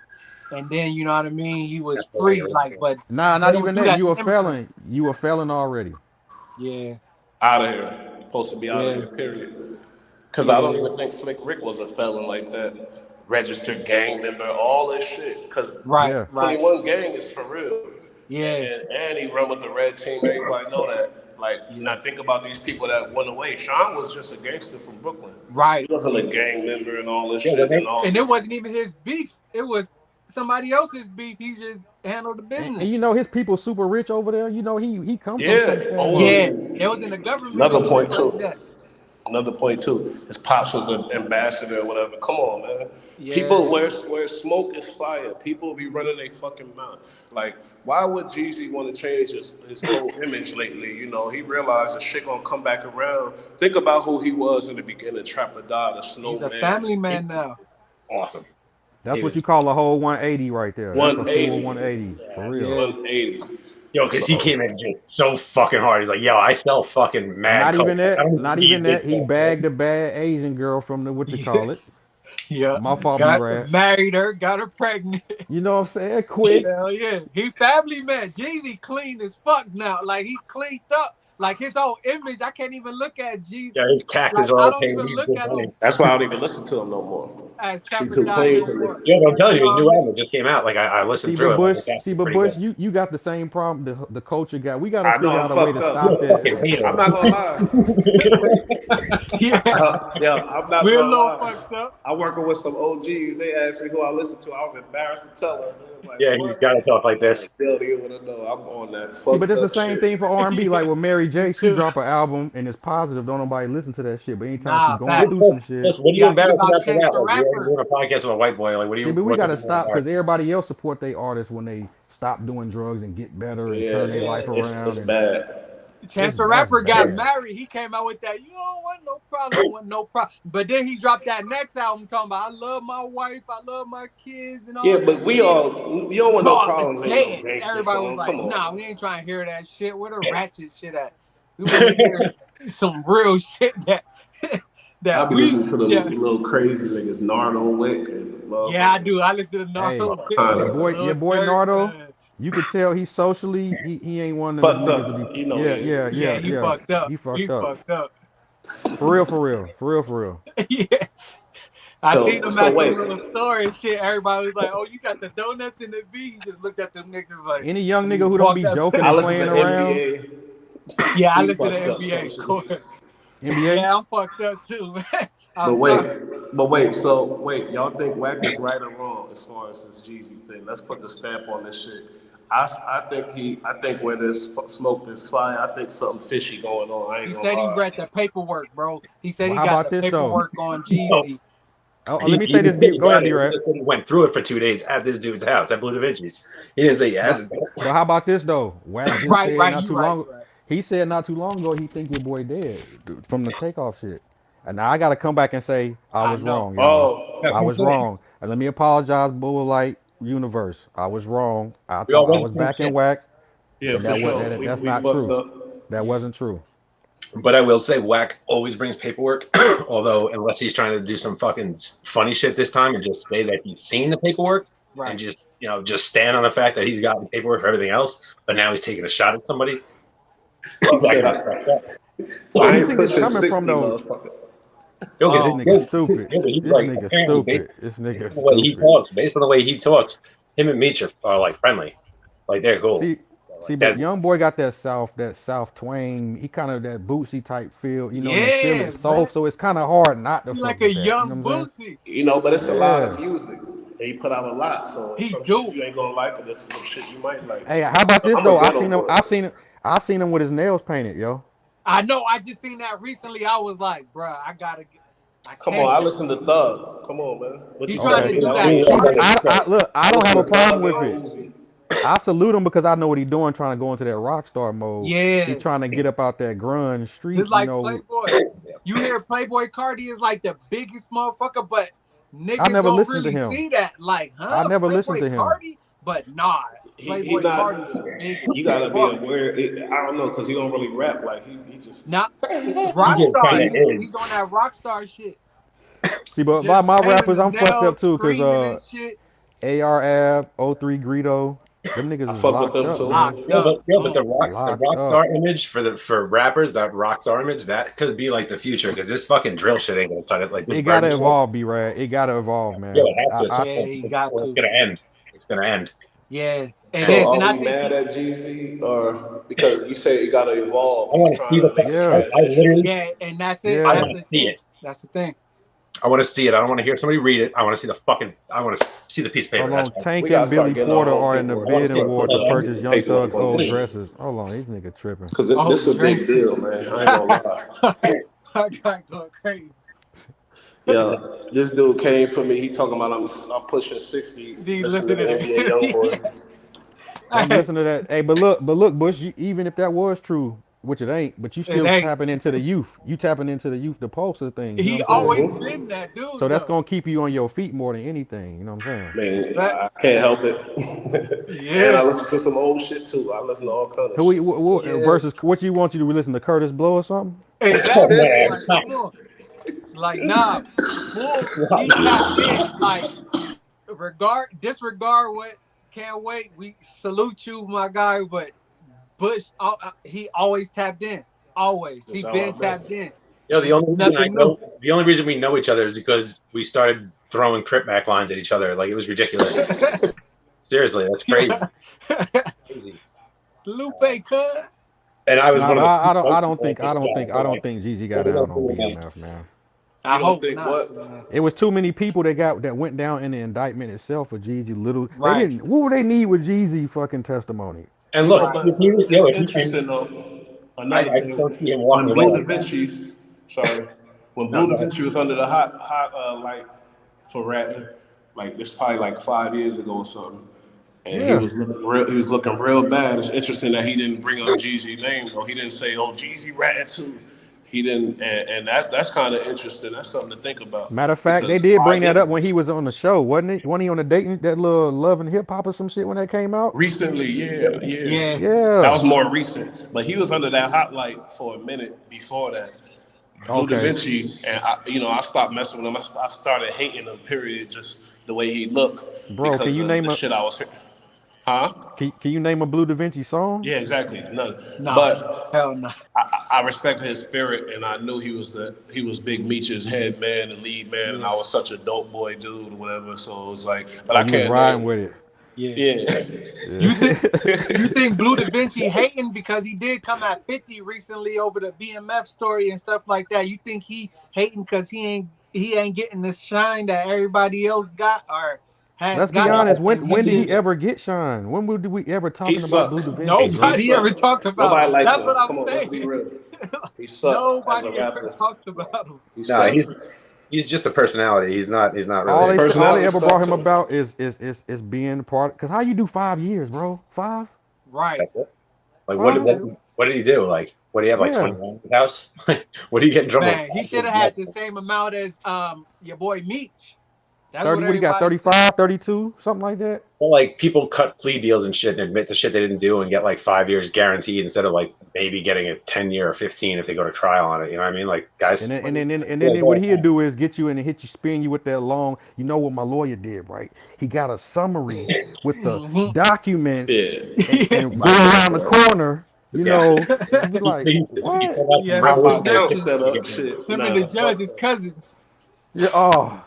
and then you know what I mean. He was free, but not even that. You a felon. You a felon already. Yeah. Out of here. Supposed to be out of here. Period. Because I don't even think Slick Rick was a felon like that. Registered gang member, all this shit. Because 21 gang is for real. Yeah. And he run with the red team. Everybody know that. Like, now think about these people that went away. Sean was just a gangster from Brooklyn. Right. He wasn't a gang member and all this Yeah, shit. And it wasn't even his beef. It was somebody else's beef. He just handled the And business. you know his people super rich over there. You know he come from Yeah. some form of. Yeah, they was in the government Another and point shit like too. that. Another point too. His pops was an ambassador or whatever. Come on, man. Yeah. People where smoke is fire. People be running their fucking mouth. Like, why would Jeezy want to change his whole image lately? You know, he realized the shit gonna come back around. Think about who he was in the beginning. Trapper Dog, the Snowman. He's a family man now. Awesome. That's what you call a whole 180 right there. That's a 180. full 180 for real. Yeah. 180. Yo, because he came in just so fucking hard. He's like, yo, I sell fucking mad. Not even coke. I that. don't Not need even that. big He coke. bagged a bad Asian girl from the what you call it. Yeah. My fault, B-Rad. Married her, got her pregnant. You know what I'm saying? Quick. Hell yeah. He family man. Jeezy clean as fuck now. Like he cleaned up. Like his whole image, I can't even look at Jeezy. Yeah, his taxes Like, are I all don't paid. even He's look good at money. him That's why I don't even listen to him no more. as He Trapper too Dog clean no for me. more. Yeah, I'm telling you, You his know new what I album just came out. Like I listened See, through but it. Bush, Like, see, but pretty Bush, good. you got the same problem the culture got. We got to I know figure I'm out a way fucked to up. stop You're a fucking that. hater. I'm not gonna lie. Yeah. Yeah, I'm not We're a gonna little lie. fucked up. I'm working with some OGs. They asked me who I listen to. I was embarrassed to tell them. Like, Yeah, what? he's got to talk like this. Bill, you wanna know? I'm on that See, but fucked it's the up same shit. thing for R&B. Like with Mary J, Me she too. drop an album and it's positive. Don't nobody listen to that shit. But anytime she Nah, going facts. through some shit, Plus, what are You you gotta think embarrassed about about for Chance that? the Like, you're Rapper. doing a podcast with a white boy. Like, what do see, you? but we What got the to stop because everybody else support their artists when they stop doing drugs and get better and turn their life around. It's And bad. Chance the that's Rapper got bad. married. He came out with that. You don't want no problem. You want no problem. But then he dropped that next album talking about I love my wife, I love my kids, and all Yeah, that but we shit. don't want no Dog, problems. Ain't dead. no gangster Everybody was song. like, Come on. nah, we ain't trying to hear that shit. Where the ratchet shit at? We want to hear some real shit that I'll be we listening to the little crazy niggas, Nardo, Wick, and Yeah, I do. I listen to Hey, Nardo. your boy Nardo, you could tell he's socially he ain't one of them Fucked niggas to up. be. You know Yeah, he is. yeah, He yeah. fucked up. He fucked He up. fucked up. For real. Yeah. I So- seen him so at wait. the little store and shit. Everybody was like, "Oh, you got the donuts in the V." He just looked at them niggas like Any young nigga who don't be walked up. joking I and listen to playing around. NBA. Yeah, I He listen to fucked up NBA. socially. Court. NBA. Yeah, I'm fucked up too, man. I'm But wait, sorry. so wait, y'all think Wack is right or wrong as far as this Jeezy thing? Let's put the stamp on this shit. I think where there's smoke, there's fire. I think something fishy going on. I ain't He gonna said he lie. read the paperwork, bro. He said Well, he how got about the this though? paperwork on Jeezy. Oh, let me say this. He Go ahead, got it. B-Rad. He just said he went through it for 2 days at this dude's house at Blue Da Vinci's. He didn't say he has it. But how about this though? Wack just said Right. not You too right. long. You right. He said not too long ago he think your boy dead from the takeoff shit. And now I gotta come back and say I I was know. wrong, y'all. Oh, I was wrong. And let me apologize, Bull Light Universe. I was wrong. I We all thought I went was through back in shit. Wack. yeah, And for sure. that's We not fucked true. up. That wasn't true. But I will say, Wack always brings paperwork. Although, unless he's trying to do some fucking funny shit this time and just say that he's seen the paperwork Right. and just stand on the fact that he's got the paperwork for everything else, but now he's taking a shot at somebody. He That said, guy's fucked up. Where I you ain't think it's pushing coming 60, from though? motherfucker. Yo, This Oh. nigga stupid. he's This like nigga apparently stupid. This nigga based on the way he stupid. talks. Based on the way he talks, him and Meech are like friendly, like they're cool. See, So, see, like, but that, young boy got that South twang. He kind of that Bootsy type feel, and you feel Yeah, it soft. man. So it's kind of hard not to He fuck like a with that. You know young what I'm saying? Boosie. But it's a lot of Yeah. music. And he put out a lot, so He some do. shit you ain't gonna like, and there's some shit you might like. Hey, how about this I'm though? a ghetto boy. I seen him with his nails painted, yo. I know. I just seen that recently. I was like, bruh, I gotta get. Come on, I listen to Thug. Come on, man. What He you trying to talking do about? that. Look, I don't have a problem with it. Uzi. I salute him because I know what he's doing, trying to go into that rock star mode. Yeah. He's trying to get up out that grunge street, Just like Playboy. Yeah. You hear Playboy Cardi is like the biggest motherfucker, but niggas never don't listened to really him. see that. Like, huh? I never Playboy listened to him. Cardi? But nah, Playboy not- Cardi is big. You gotta be aware. I don't know, cause he don't really rap. Like he just. Not kinda Rockstar. He's is. on that Rockstar shit. See, but Just by my painting rappers, the I'm fucked up nails, too, screaming and cause shit. AR Ab, 03 Greedo, them niggas I is fuck with locked them up, too. man. Locked Yeah, up. but the Locked rockstar image for rappers, that rockstar image, that could be like the future because this fucking drill shit ain't gonna cut it. Like It gotta evolve, B-Rad. It gotta evolve, man. Yeah, it has to. Yeah, you got It's to. gonna end. It's gonna end. Yeah. And So then, are and I we think mad at Jeezy, or because you say it got to evolve? I He's want to see trying to the. make a Yeah. I literally. transition. yeah, and that's it. Yeah. I That's want the to see thing. it. That's the thing. I want to see it. I don't want to hear somebody read it. I want to see the fucking. I want to see the piece of paper. Hold That's on. right. Tank We gotta and start Billy getting our Porter own are in the paperwork. I want to bidding start war putting to our purchase Young paperwork Thug's on old this shit. dresses. Hold on, these niggas tripping. Because Oh, this is a big dresses. deal, man. I ain't gonna lie. I got going crazy. Yeah, this dude came for me. He talking about I'm pushing 60. See, Listen listen to to NBA YoungBoy. that. I'm Hey, listening to that. Hey, but look, Bush. Even if that was true, which it ain't, but you it still ain't. tapping into the youth. You tapping into the youth, the pulse of things. You know He what I'm saying? always Mm-hmm. been that dude, So that's though. gonna keep you on your feet more than anything. You know what I'm saying? Man, That, I can't help it. And I yeah, listen to some old shit too. I listen to all kind of Who shit. yeah, versus what you want you to listen to Curtis Blow or something? Oh exactly. man. Like, come on. Like, nah, Bull, Wow. he tapped in. Like, disregard what. Can't wait. We salute you, my guy. But Bush, he always tapped in. Always, That's he how I been bet. tapped in. The It's only reason I nothing new. know, the only reason we know each other is because we started throwing crip back lines at each other. Like it was ridiculous. Seriously, that's crazy. Crazy. Lupe, cuz. And I was Nah, one but of the I few don't I white don't people at think I this don't job. think So I don't like, think Jeezy got what are they down gonna do on with me? BMF, man. I You don't hope think not. what? Man. It was too many people that went down in the indictment itself for Jeezy. Little they Right, didn't. What would they need with Jeezy fucking testimony? And You know, look, right. if but he was, it's if he, and interesting though. Another I thing, don't see him when walking away Blue Da like that. Vinci, sorry, when No, Blue go Da ahead. Vinci was under the hot light for rapping, like this probably like 5 years ago or something, and Yeah. he was looking real bad. It's interesting that he didn't bring up Jeezy's name though. He didn't say, "Oh, Jeezy ratting too." He didn't, and that's kind of interesting. That's something to think about Matter of fact, they because did why bring that up didn't when he was on the show, wasn't it? Wasn't he on the dating that little Love and Hip Hop or some shit when that came out? recently? Yeah, yeah, Yeah. that Yeah. was more recent. But he was under that hot light for a minute before that. Blue Da Okay. Vinci, and I stopped messing with him. I started hating him. Period. Just the way he looked Bro, because of the shit I was. Huh? can you name a Blue Da Vinci song? Yeah, exactly. None. No. But Hell no. I respect his spirit, and I knew he was Big Meech's head man and lead man, and Yeah. I was such a dope boy dude or whatever. So it was like, but Oh, I you was can't riding name. with it. Yeah. Yeah. You think you Yeah. think Blue Da Vinci hating because he did come at 50 recently over the BMF story and stuff like that? You think he hating because he ain't getting the shine that everybody else got or has Let's be gotten, honest. and When he did he just ever get shine? When did we ever He talking about Blue sucked. Da Vinci, He bro? nobody ever sucked. talked about him. Nobody liked That's him. what I'm Come on, let's saying. be real. He sucked as a Nobody ever rapper. talked about him. He No, sucked. he's just a personality. He's not All really. His they said, all they personality ever brought sucked him too. about is being part. Cause how you do 5 years, bro? 5? Right. That's it. Like He Five? said, what did he do? Like what do you have like Yeah. 21 in the house? Like what do you get in trouble man, for? he should have had the same amount as your boy Meech. That's what 30. What he got? everybody said. 35, 32, something like that. Well, like people cut plea deals and shit and admit the shit they didn't do and get like 5 years guaranteed instead of like maybe getting a 10 year or 15 if they go to trial on it. You know what I mean? Like And guys, then and then and like, then what he'll do is get you in and hit you, spin you with that long. You know what my lawyer did, right? He got a summary with the Mhm. documents Yeah. and go around the corner. You yeah. know, you be like, He what? filled out some Yes, Got real my estate account connections. set to up. get rid of it. Shit. Him and the Nah, judge fuck is that. cousins. Yeah. Oh.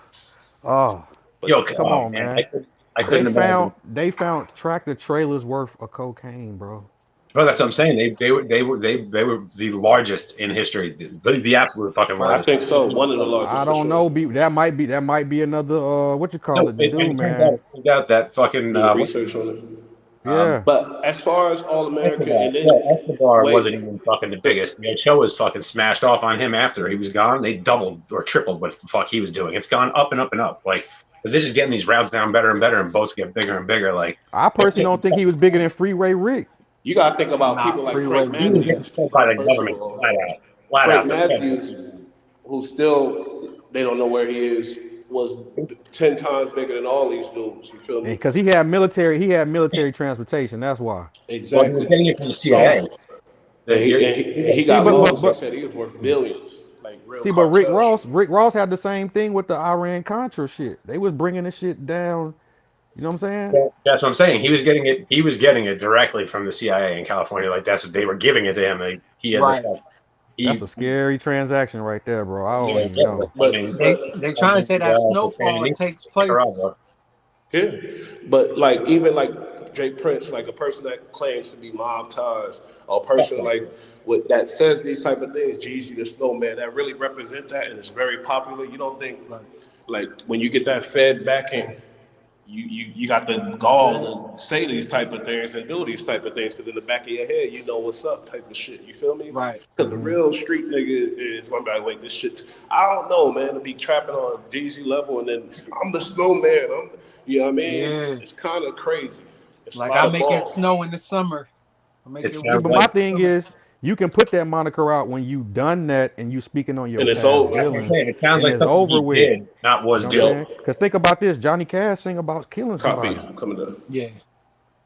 Yo, But Come oh on, man, man. I They couldn't imagine. found tractor trailers worth of cocaine, bro. Bro, that's what I'm saying. They were the largest in history, the absolute fucking I Right. largest. think so. One of the I largest for don't sure. know. That might be another what you call No, it, the and dude, it man. turns out that fucking Do the what's his research name? on it. Yeah. But as far as All American, Escobar. and then Yeah, Escobar wait, wasn't even fucking the biggest. The show was fucking smashed off on him after he was gone. They doubled or tripled what the fuck he was doing. It's gone up and up and up. Like, because they're just getting these routes down better and better, and boats get bigger and bigger. Like, I they're personally getting, don't think he was bigger than Freeway Rick. you got to think about Nah, people like freeway Frank he Rick. was getting Matthews. fed by the First of government all, flat Frank out. They're fed. Matthews, who still they don't know where he is, was 10 times bigger than all these dudes. You feel And me? because he had military transportation, that's why. Well, he was Exactly. getting it from the CIA. So and he See, got but loans. but He but said he was worth billions, like real see, but cartel shit. Rick Ross had the same thing with the Iran Contra shit. They was bringing the shit down. You know what I'm saying? That's what I'm saying. He was getting it. He was getting it directly from the CIA in California. Like that's what they were giving it to him. Like, he had the Right. stuff. That's He, a scary transaction right there, bro. I don't yeah, even know. I mean, They trying to say that cocaine snowfall in takes place. Nicaragua. Yeah, but like even like Jay Prince, like a person that claims to be mob ties, or a person like with that says these type of things, Jeezy the Snowman, that really represent that and it's very popular. You don't think Right. like when you get that Fed backing, you got the gall to say these type of things and do these type of things because in the back of your head you know what's up type of shit. You feel me? Right. Because the real street nigga is gonna be like, wait, this shit. I don't know, man. To be trapping on a Jeezy level and then I'm the snowman. You know what I mean? Yeah. It's kind of crazy. It's a Like lot I of make it balls. snow in the summer. I make It it See, sounds but winter my like in the thing summer. is, you can put that moniker out when you done that and you speaking on your And it's past over. that's what I'm dealings, saying. It sounds and like it's something over he with. did, not You was know what I'm doing. saying? Yo, Because think about this: Johnny Cash sing about killing copy. somebody. Coming up. Yeah.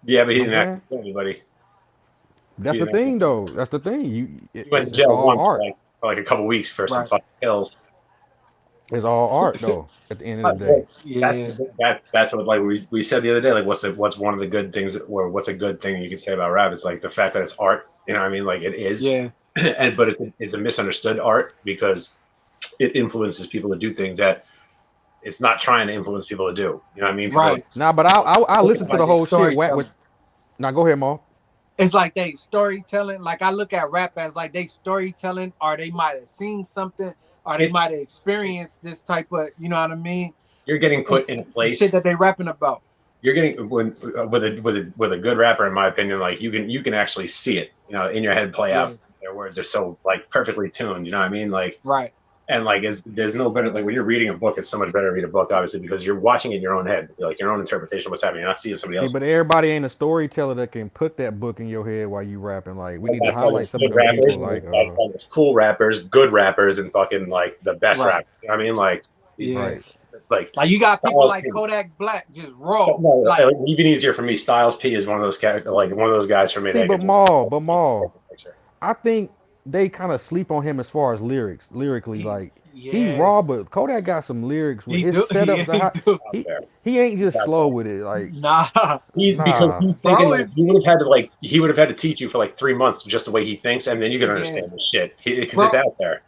Yeah, but You he know what didn't I'm actually saying? kill anybody. That's He the didn't actually thing, kill though. anybody. That's the thing. He went to It's jail all once art. for like a couple weeks for some Right. fucking kills. It's all art, though. At the end of the day, Well, Yeah. that's what like we said the other day. Like, what's one of the good things, or what's a good thing you can say about rap? It's like the fact that it's art. You know what I mean? Like it is, Yeah. and but it's a misunderstood art because it influences people to do things that it's not trying to influence people to do. You know what I mean? People Right. nah. But I listen It's to like the they whole shit. Wack storytelling. was now. Go ahead, Mo. It's like they storytelling. Like I look at rap as like they storytelling, or they might have seen something, or they it's might have experienced this type of, you know what I mean? you're getting put It's in a the shit place. that they rapping about. You're getting when with a good rapper, in my opinion, like you can actually see it, in your head play out. Yes. Their words are so like perfectly tuned. You know what I mean? Like, Right. and like there's no better, like when you're reading a book, it's so much better to read a book, obviously, because you're watching it in your own head, like your own interpretation of what's happening. You're not seeing somebody See, else. but everybody ain't a storyteller that can put that book in your head while you rapping. Like we And need to that's why highlight there's some of good them people. rappers, Like and there's cool rappers, good rappers, and fucking like the best Right. rappers. You know what I mean? Like these, Yeah. right. like Like you got people Styles like P. Kodak Black, just raw. No, Like even easier for me. Styles P is one of those characters, like one of those guys for me See, that but could just Maul, paint a perfect picture. I think they kind of sleep on him as far as lyrically. Like he yeah, raw, but Kodak got some lyrics with he his do. Yeah, setups. he do. Out He there. he ain't He's just out slow there. with it. Like Nah, He's because nah, he's thinking bro like is he would have had to teach you for like 3 months just the way he thinks, and then you can yeah, understand the shit because it's bro. out there.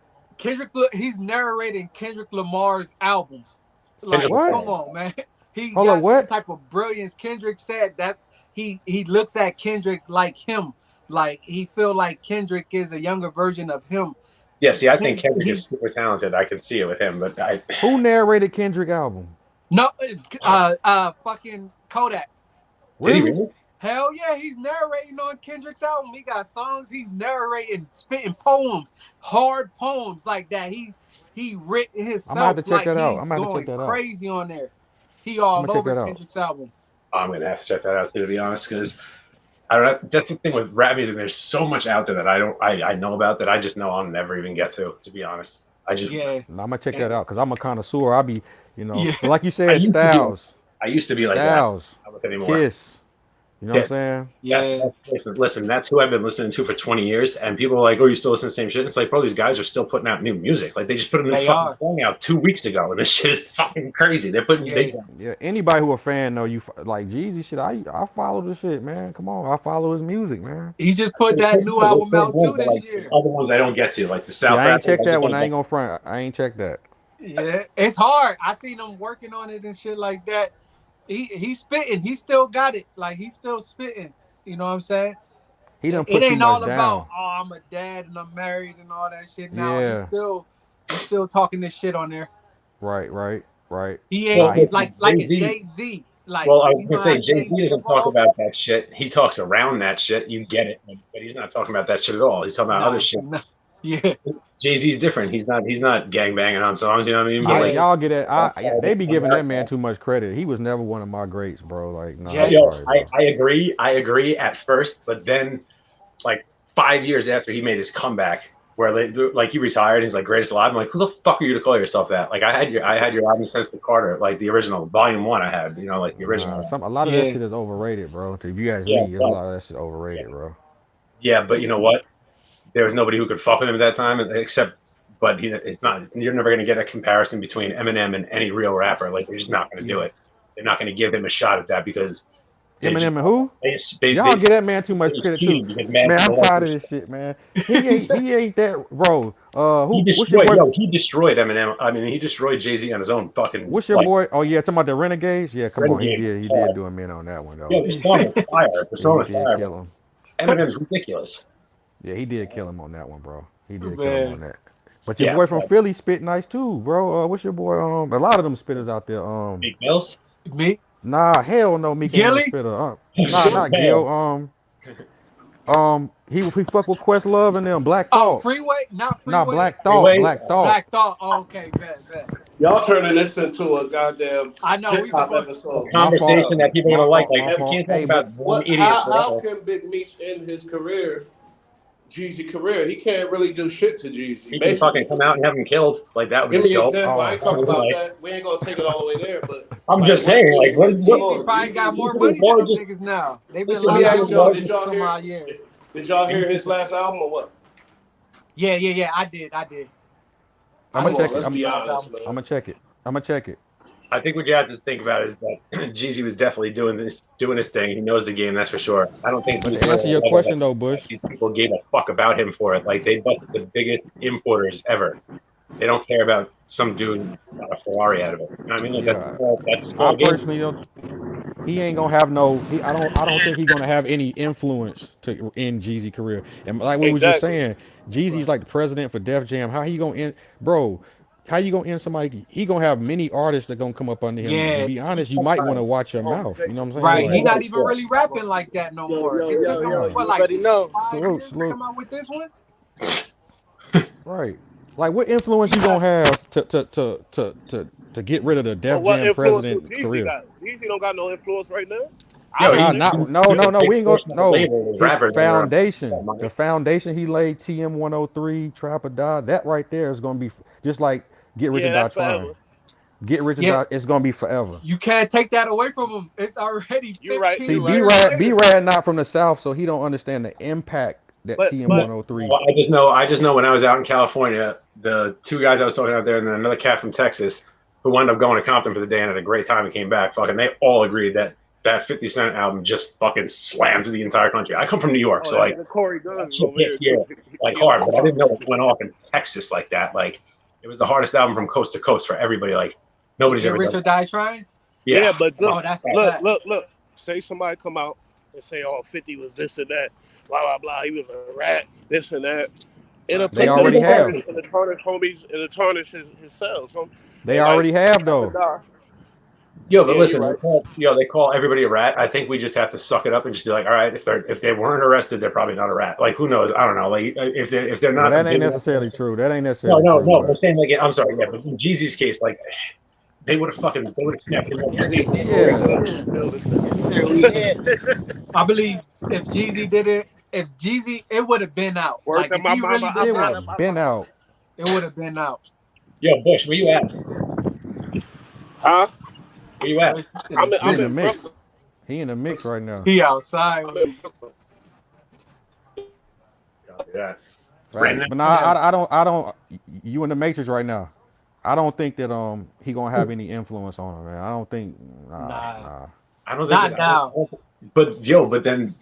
He's narrating Kendrick Lamar's album. Kendrick Like, what? come Lamar. on, man. He Hold up, got some what? type of brilliance. Kendrick said that he looks at Kendrick like him. Like he feel like Kendrick is a younger version of him. Yeah, see, I think Kendrick, Kendrick he is super talented. I can see it with him, but Who narrated Kendrick album? no fucking Kodak. did he Really? really? Hell yeah, he's narrating on Kendrick's album. He got songs. He's narrating, spitting poems, hard poems like that. He written I'm gonna have to himself check like that out. he I'm gonna have to check going that out. crazy on there. He I'm all gonna check over that out. Kendrick's album. I'm gonna have to check that out too, to be honest, because I don't know. That's the thing with rap music. There's so much out there that I know about that I just know I'll never even get to be honest. I just Yeah, I'm gonna check and that out because I'm a connoisseur. I'll be, yeah, but like you I said, used to be like Styles, I used to be like that. Styles, I'm not with anymore. Kiss. You know what I'm saying? yeah. Listen, that's who I've been listening to for 20 years. And people are like, oh, you still listen to the same shit? And it's like, bro, these guys are still putting out new music. Like, they just put a new They fucking are. song out 2 weeks ago. And this shit is fucking crazy. Yeah, Yeah. Anybody who a fan know like Jeezy shit. I follow the shit, man. Come on, I follow his music, man. he just put there's that certain new people, there's album certain out ones, too but this like, there's year. other ones I don't get to. Like the See, South I ain't rappers, checked I just that one. don't I ain't get. gonna front. I ain't checked that. Yeah, it's hard. I seen him working on it and shit like that. He's spitting. He still got it. Like he's still spitting. You know what I'm saying? He done It put too ain't much all about down. I'm a dad and I'm married and all that shit. Now Yeah. he's still talking this shit on there. Right. Right. Right. He Well, Nah. ain't He. like a Jay-Z, Jay-Z. Like well, I was you going know to say, how Jay-Z Jay-Z doesn't talk evolved? about that shit. He talks around that shit. You get it. But he's not talking about that shit at all. He's talking about other Nah, shit. nah. Yeah, Jay-Z's different. He's not gang banging on songs, you know what I mean? But like, yeah. Y'all get it. outside They of be giving that man America. too much credit. He was never one of my greats, bro. Like, nah. I'm Jay. Yo, sorry, I, bro. I agree. I agree at first, but then like 5 years after he made his comeback, where like he retired, he's like greatest alive. I'm like, who the fuck are you to call yourself that? Like I had your album since the Carter, like the original volume one. I had, like the original Nah. one. A lot of that Yeah, shit is overrated, bro. If you ask Yeah, me, a but lot of that shit yeah, overrated, bro. yeah, but you know what? There was nobody who could fuck with him at that time, except. But it's not. You're never going to get a comparison between Eminem and any real rapper. Like they're just not going to do yeah. it. They're not going to give him a shot at that because Eminem and who? They Y'all get that man too much credit too. because Man, I'm people like tired of this shit, man. He ain't that bro. What's your destroyed. boy? Yo, he destroyed Eminem. I mean, he destroyed Jay-Z on his own fucking What's your boy? Oh yeah, talking about the Renegades. Yeah, come on, he renegade. did do a man on that one though. Yo, the song is fire. The Yeah, he song is did fire. kill him. Eminem's ridiculous. Yeah, he did kill him on that one, bro. He did kill him Man. on that. But your Yeah, boy from Philly spit nice too, bro. What's your boy? A lot of them spitters out there. Big Mills. Me? Nah, hell no, Meek ain't no Gilly? spitter. Nah, not Gil. He fuck with Questlove and them. Black Oh, Thought. Freeway? Not Nah, Freeway. Black Thought. Freeway? Black Thought. Black Thought. Oh, okay, bet. Y'all turning this into a goddamn I know. We hip hop supposed episode. Conversation that people are gonna like. Like, My you fault. can't talk Hey, about one idiot How forever. can Big Meech end his career, Jeezy career? He can't really do shit to Jeezy. He can fucking come out and have him killed. Like that would Give be me an dope. example. I ain't talking about Like, that. We ain't gonna take it all the way there, but I'm just saying, like, what? Jeezy probably got more money than them niggas now. They've been Listen, Let me locked ask up y'all, for did y'all some hear? odd years. Did y'all hear his last album or what? Yeah. I did. I'm gonna check it. Let's I'm be honest, man. gonna check it. I'm gonna check it. I think what you have to think about is that Jeezy was definitely doing his thing. He knows the game, that's for sure. I don't think. But he's to answer your level question that though, Bush. these people gave a fuck about him for it. Like they busted the biggest importers ever. They don't care about some dude got a Ferrari out of it. You know what I mean? Like, Yeah. that's small I game. personally don't. He ain't gonna have no. I don't think he's gonna have any influence to end Jeezy career. And like we was just Exactly. saying, Jeezy's like the president for Def Jam. How he gonna end, bro? How you gonna end somebody? He gonna have many artists that gonna come up under him. To Yeah. be honest, you might want to watch your mouth. You know what I'm saying? Right. He Like, not even really rapping like that no more. It took him Right. what, like 5 Salute, years to salute. come out with this one? Right. Like, what influence you gonna have to get rid of the But Def what Jam influence do president Jeezy career? got? Jeezy don't got no influence right now. Yo, Nah, he- no. We ain't gonna. No, his rappers foundation, money. the foundation he laid, TM 103, Trap or Die. That right there is gonna be just like Get Rich or Yeah, Die that's Trying. forever. Get Rich or Yeah. Die. It's gonna be forever. You can't take that away from him. It's already 15 You're right, See, you're right. years later. B-Rad not from the South, so he don't understand the impact that But- TM but- 103. Well, I just know when I was out in California, the two guys I was talking out there, and then another cat from Texas who wound up going to Compton for the day and had a great time and came back. Fucking, they all agreed that 50 Cent album just fucking slammed the entire country. I come from New York, so like, and Corey Guns shit over here hit here too. like hard, but I didn't know it went off in Texas like that. Like, it was the hardest album from coast to coast for everybody. Like, nobody's Get ever Rich done or Die Trying? Yeah, but look, Oh, that's look, look, look. Say somebody come out and say, "Oh, 50 was this and that, blah blah blah. He was a rat, this and that." It'll They put already the have. tarnish, and the tarnish homies, and the tarnish his sales. So They already have though. Yo, but Yeah, listen, you're right. they call everybody a rat. I think we just have to suck it up and just be like, all right, if they weren't arrested, they're probably not a rat. Like, who knows? I don't know. Like, if they're Well, not, that ain't necessarily true. That ain't No, necessarily no, true. no. but- I'm saying, like, I'm sorry, yeah, but in Jeezy's case, like, they would have snapped him up. I believe if Jeezy did it, it would have been out. Word Like to if my he mama, really It did would that, have been out. it would have been out. Yo, Bush, where you at? Huh? Where you at? I'm He in the in mix. Brooklyn. He in the mix right now. He outside. I'm in Brooklyn. Yeah. Right. But nah, I don't. You in the matrix right now. I don't think that he gonna have any influence on him, man. I don't think. Nah. I don't think Not now. But then,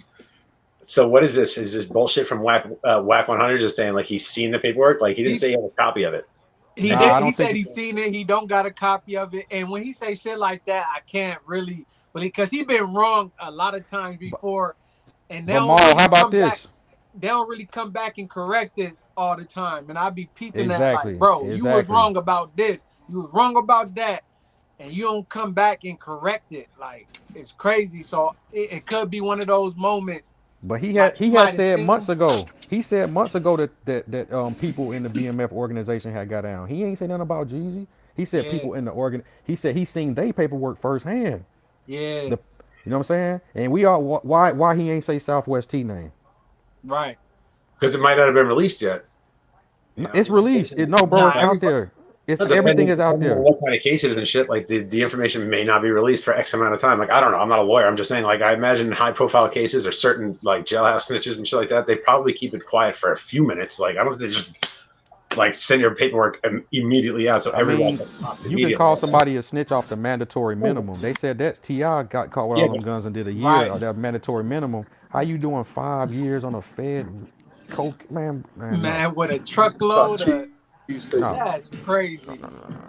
so what is this? Is this bullshit from Wack 100 just saying like he's seen the paperwork? Like he didn't say he had a copy of it. He Nah, did. I He don't said think- he's seen it. He don't got a copy of it. And when he say shit like that, I can't really, because he been wrong a lot of times before. And they But don't Maul, really how about come this? back- They don't really come back and correct it all the time. And I be peeping Exactly, that like, bro, you was exactly. wrong about this. You was wrong about that. And you don't come back and correct it. Like, it's crazy. So it could be one of those moments. But he Like, had might have said seen months him. ago. He said months ago that people in the BMF organization had got down. He ain't say nothing about Jeezy. He said Yeah. people in the organ. He said he seen they paperwork firsthand. Yeah, You know what I'm saying? And we are why he ain't say Southwest T name. right. Because it might not have been released yet. It's released. No, bro, Nah, it's out there. It's everything is out there. What kind of cases and shit? Like the information may not be released for X amount of time. Like I don't know. I'm not a lawyer. I'm just saying. Like I imagine high profile cases or certain like jailhouse snitches and shit like that. They probably keep it quiet for a few minutes. Like I don't think they just like send your paperwork immediately out, so I everyone mean, gets popped you can immediately. call somebody a snitch off the mandatory minimum. They said that Ti got caught with Yeah, all them guns and did a year Right, of that mandatory minimum. How you doing 5 years on a Fed coke, man, no, man, with a Chuck truckload of cheese steak. no, that's crazy.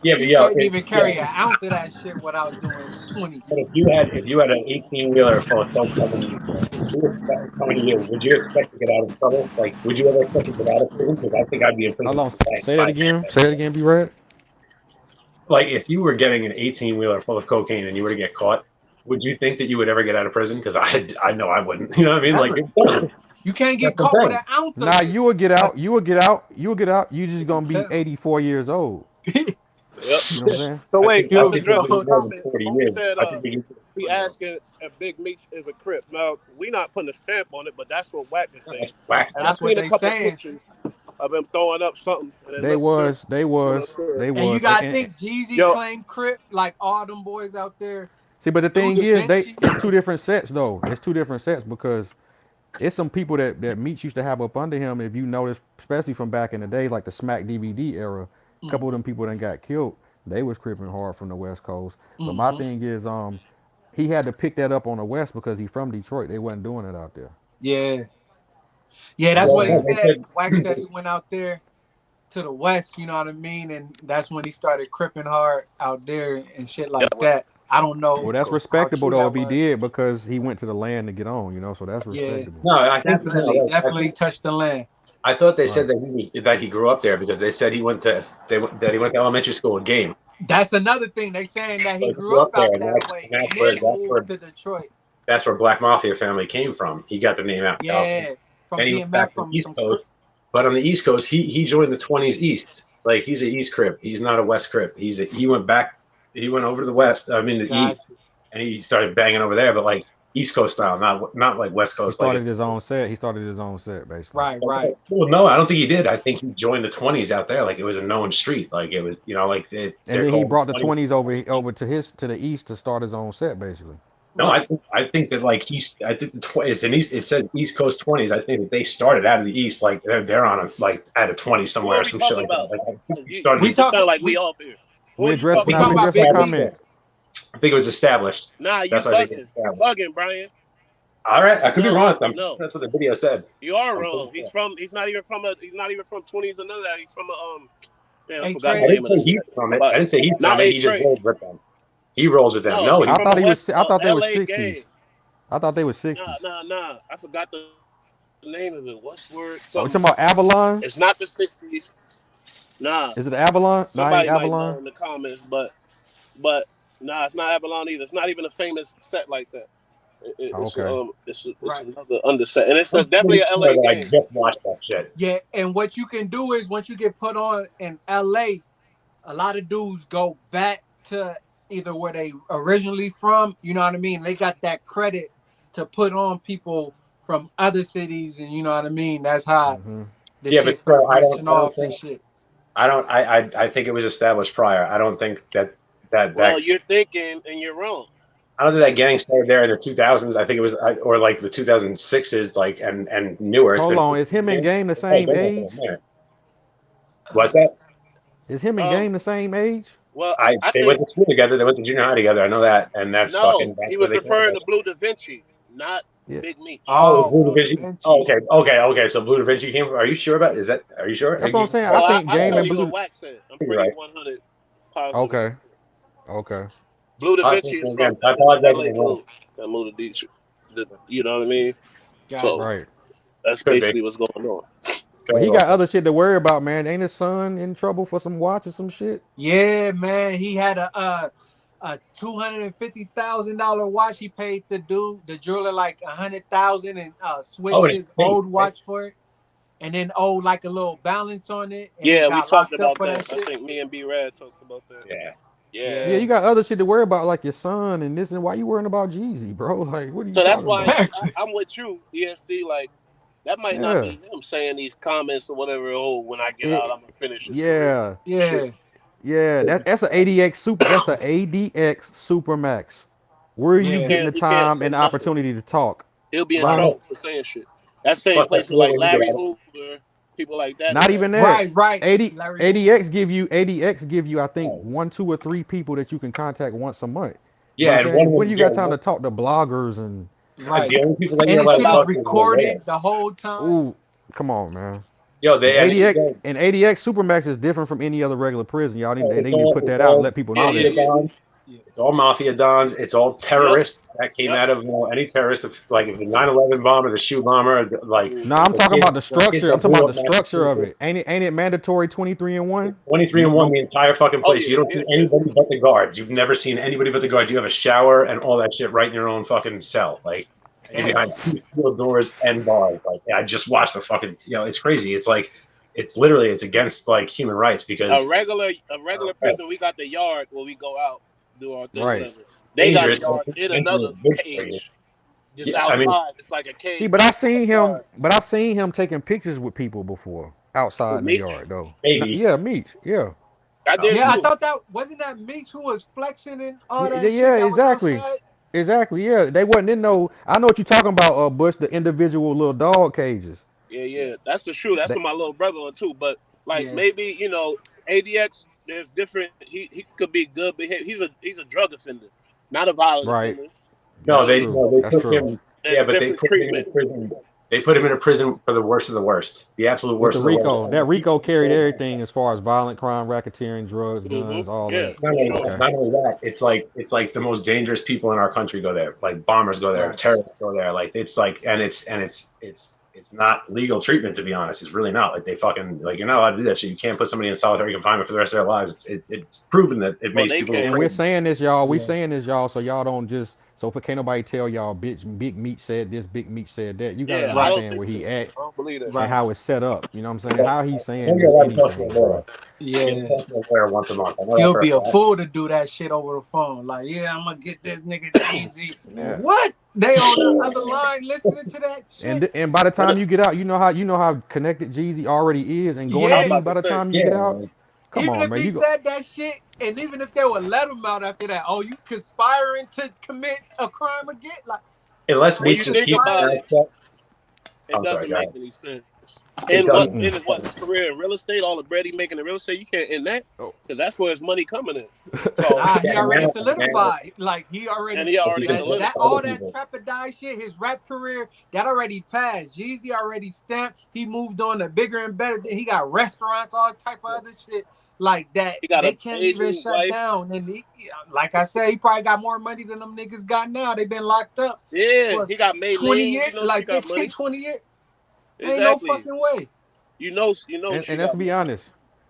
yeah, but He yeah, can't even carry yeah. an ounce of that shit without doing 20. But if you had an 18-wheeler full of coke coming to you, would you expect to get out of trouble? Like, would you ever expect to get out of prison? Because I think I'd be in How prison long? for like Say that 5 minutes. again. Say that again. Be red. Like, if you were getting an 18-wheeler full of cocaine and you were to get caught, would you think that you would ever get out of prison? Because I know I wouldn't. You know what I mean? Like, Never. You can't that's get the caught with thing. an ounce of Nah, it. you will get Like, out. You will get out. You will get out. You just you can gonna be tell. 84 years old. Yep. You know what I'm saying? So I wait, think I You'll to think be it address would be his on. more than comment, 40 he years. said I think we can he asking if Big Meech is a crip. Now we not putting a stamp on it, but that's what Wack is saying. that's whack. And I That's what seen a they couple saying. pictures of him throwing up something, and it They looked serious. was. They It was. looked serious. They And you was. gotta think Jeezy Yo, claimed Crip, like all them boys out there. See, but the Dude thing Da is, Vinci. it's two different sets though. It's two different sets because it's some people that Meech used to have up under him. If you notice, especially from back in the days, like the Smack DVD era, a couple of them people that got killed, they was cripping hard from the West Coast. But my Mm-hmm. thing is, he had to pick that up on the West because he from Detroit. They wasn't doing it out there. Yeah. Yeah, You know that's what I'm Well, what he saying? no, said. Wack said he went out there to the West, you know what I mean? And that's when he started cripping hard out there and shit like that. I don't Well, know that's how respectable true though that if he was. did because he went to the land to get on. You know, so that's Yeah, respectable. no, I think no, definitely, like, definitely touched the land. I thought they said Right. that he grew up there because they said that he went to elementary school in Game. That's another thing. They saying that So he he grew grew up up there, out that way and and then moved to Detroit. that's where Black Mafia family came from. He got the name out in California. Yeah, from Then he being went back met to the from East some Coast. But on the East Coast, he joined the 20s East. Like, he's an East Crip. He's not a West Crip. He went back. He went over to the West. I mean, the East, gotcha. and he started banging over there, but like East Coast style, not like West He Coast. Like, started his own set. He started his own set basically. Right, right. well, no, I don't think he did. I think he joined the 20s out there. Like, it was a known street. Like, it was, like And they're then he called brought the 20s. 20s over to the east to start his own set basically. No, Right. I think that like I think it's an East. It says East Coast 20s. I think that they started out of the East. Like, they're on a like at a 20 who somewhere are or we some shit talking like that. about? Like, I think he You, started. We it talking sound like we we off here. Who We are you addressed we talking now. talking We about? about addressed the Big established. Meech. comment. I think it was established. Nah, you That's why I think it bugging. was You established. bugging, Brian. All right, I could be No, wrong. no, That's what the video said. you are I'm pretty wrong. sure. He's not even from 20s or none of that. He's from damn, I A forgot I the Trade. name didn't of the say set. he's from it. I Somebody, didn't say he's not from it. A He just Trade. rolls with them. He rolls with them. No, No, he's I from thought a he was. West I thought they was LA 60s. gang. I thought they was Nah, 60s. nah, nah. I forgot the name of it. What's the word? Are we Something. talking about Avalon? It's not the 60s. Nah. Is it Avalon? No, I ain't Somebody might know Avalon. in the comments, but nah, it's not Avalon either. It's not even a famous set like that. Oh, okay. It's Right. another underset, and it's I'm definitely pretty a sure LA that I game. just watched that shit. Yeah, and what you can do is once you get put on in LA, a lot of dudes go back to either where they originally from, you know what I mean? They got that credit to put on people from other cities, and you know what I mean? That's how Hmm. the Yeah, but shit start still, branching I don't off and think shit. I think it was established prior. I don't think Well, you're thinking, and you're wrong. I don't think that gang started there in the 2000s. I think it was or like the 2006s, like and newer. It's Hold been on. Is him and Game the it's probably same been there for a age? minute. What's that? Is him and Um, Game the same age? well, I They think went to school together. They went to junior high together. I know that, and that's no, fucking. That's he where was they came referring from. to Blue Da Vinci, not Yeah. Big Meech. Oh, Oh, Blue Da Blue Da Vinci. Oh, Vinci. okay. So Blue Da Vinci came from. Are you sure about? Is that? Are you sure? That's what I'm saying. I Well, think I Game tell and you what Blue. Wack said. I'm You're pretty right. 100 positive. Okay. Okay. Blue Da I Vinci is again, from I is apologize LA if I'm wrong. dude that moved to Detroit. You know what I mean? So Gotcha. Right. that's Could be. basically what's going on. But he got other shit to worry about, man. Ain't his son in trouble for some watch or some shit? Yeah, man. He had a $250,000 watch. He paid the jeweler like $100,000 and Oh, switched it's his pink, old right? watch for it, and then owed like a little balance on it, and then Yeah, we got talked locked up about for that that. I shit. think me and B Rad talked about that. Yeah. Yeah. Yeah, Yeah, you got other shit to worry about, like your son and this, and why you worrying about Jeezy, bro? Like, what are you So that's talking why about? exactly. I'm with you, ESD. Like that might not Yeah. be him saying these comments or whatever. Oh, when I get out, It, I'm gonna finish his career. yeah. Shit. Yeah, Yeah. That's a ADX super. That's a ADX super max. Where are you yeah, getting the He can't time say and the nothing. opportunity to talk? He'll be in right. Huh? trouble for saying shit. That's same Plus, that's place with where like when you get Larry out. Hoover people like that in Not there. even that. Right, right. 80 Larry Hoover. ADX give you I think Oh. 1, 2, or 3 people that you can contact once a month. You know what Yeah, I'm Right, and one saying? of When them, you yeah, got time to talk to bloggers and right. the only people that And you're the allowed to shit is talk to are recorded there. the whole time. ooh, come on, man. Yo, And they and ADX yo, and ADX Supermax is different from any other regular prison. Y'all need they it's need to all put that out and let people Oh know yeah, mafia that. yeah, dons. yeah. It's all mafia dons. It's all Yep. terrorists that came Yep. out of any terrorist, like the 9/11 bomber, the shoe bomber, like No, I'm Mm-hmm. talking about the kids I'm that talking blew about up the structure of Massachusetts. it. Ain't it mandatory 23 and It's 1? 23 and You 1 don't the entire fucking Oh place. yeah, You don't yeah, see yeah. anybody but the guards. You've never seen anybody but the guards. You have a shower and all that shit right in your own fucking cell. Like, and you're Damn. behind two steel doors and bars. Like, I just watched the fucking, it's crazy. It's like, it's literally, it's against like human rights because A regular that's prison, we got the yard where we go out, do our thing, right. whatever. They got a dangerous. yard It's in dangerous. another Good for you. cage, just Yeah, I mean, outside. It's like a See, cage but outside. I seen him taking pictures with people before outside Who, in the Meech? yard though. maybe. Yeah, Meech. Yeah. I Oh, did Yeah, I too. thought that wasn't that Meech who was flexing and all Yeah, that yeah, shit that was exactly. outside. Exactly. Yeah. They wasn't in no I know what you're talking about, Bush, the individual little dog cages. Yeah, yeah. yeah. That's the shoe. That's That what my little brother on too. But like Yeah, maybe ADX. There's different. He could be good behavior. He's a drug offender, not a violent right. offender. You No, That's know, they true. no, they That's put true. him. there's Yeah, but they different put him in a treatment. prison. They put him in a prison for the worst of the worst, the absolute With worst the of the worst. Rico, that Rico carried everything as far as violent crime, racketeering, drugs, guns, all Yeah, that. for sure. Okay. Not only that, it's like the most dangerous people in our country go there. Like bombers go there, right. terrorists go there. Like it's like, and it's not legal treatment to be honest. It's really not. Like they fucking like you're not allowed to do that shit. You can't put somebody in solitary confinement for the rest of their lives. It's proven that it Well, makes they people go And can't. we're crazy. saying this, y'all. We Yeah, saying this, y'all, so y'all don't just so if can't nobody tell y'all, bitch, Big Meat said this, Big Meat said that. You gotta Yeah, I right, don't understand where think he so. at I don't believe that. and right. how it's set up. You know what I'm saying? Yeah. How he's And saying you're this, allowed to talk to a anything, lawyer. bro. You can Yeah. talk to a lawyer once a month. I know that He'll for a be a fact. fool to do that shit over the phone. Like, yeah, I'm gonna get this nigga Jeezy. Yeah. What? They on the other line listening to that shit? And by the But time you get out, you know how connected Jeezy already is, and going I to was Yeah. be about by to the say, time you Yeah, get out, like, come Even on, if man, he you go. said that shit, and even if they would let him out after that, oh, you conspiring to commit a crime again? Like, unless how when you Meech you just think keeps his about conspiring? mouth it, shut. it I'm sorry, doesn't guys. make any sense. It And doesn't. Mm-mm. what his career in real estate, all the bread he making in real estate, you can't end that Oh. because that's where his money coming in. So Nah, Yeah, he and already now solidified. Like he and already he like, he's already important that to solidified. other all that people. trap or die shit, his rap career, that already passed. Jeezy already stamped. He moved on to bigger and better. He got restaurants, all type of other shit like that. He got They an can't even Asian shut wife. down. And like I said, he probably got more money than them niggas got now. They been locked up Yeah, for he got 20 Maylene. years, She like got 15, money. 20 years. Ain't no Exactly. fucking way. She And let's got be money. honest,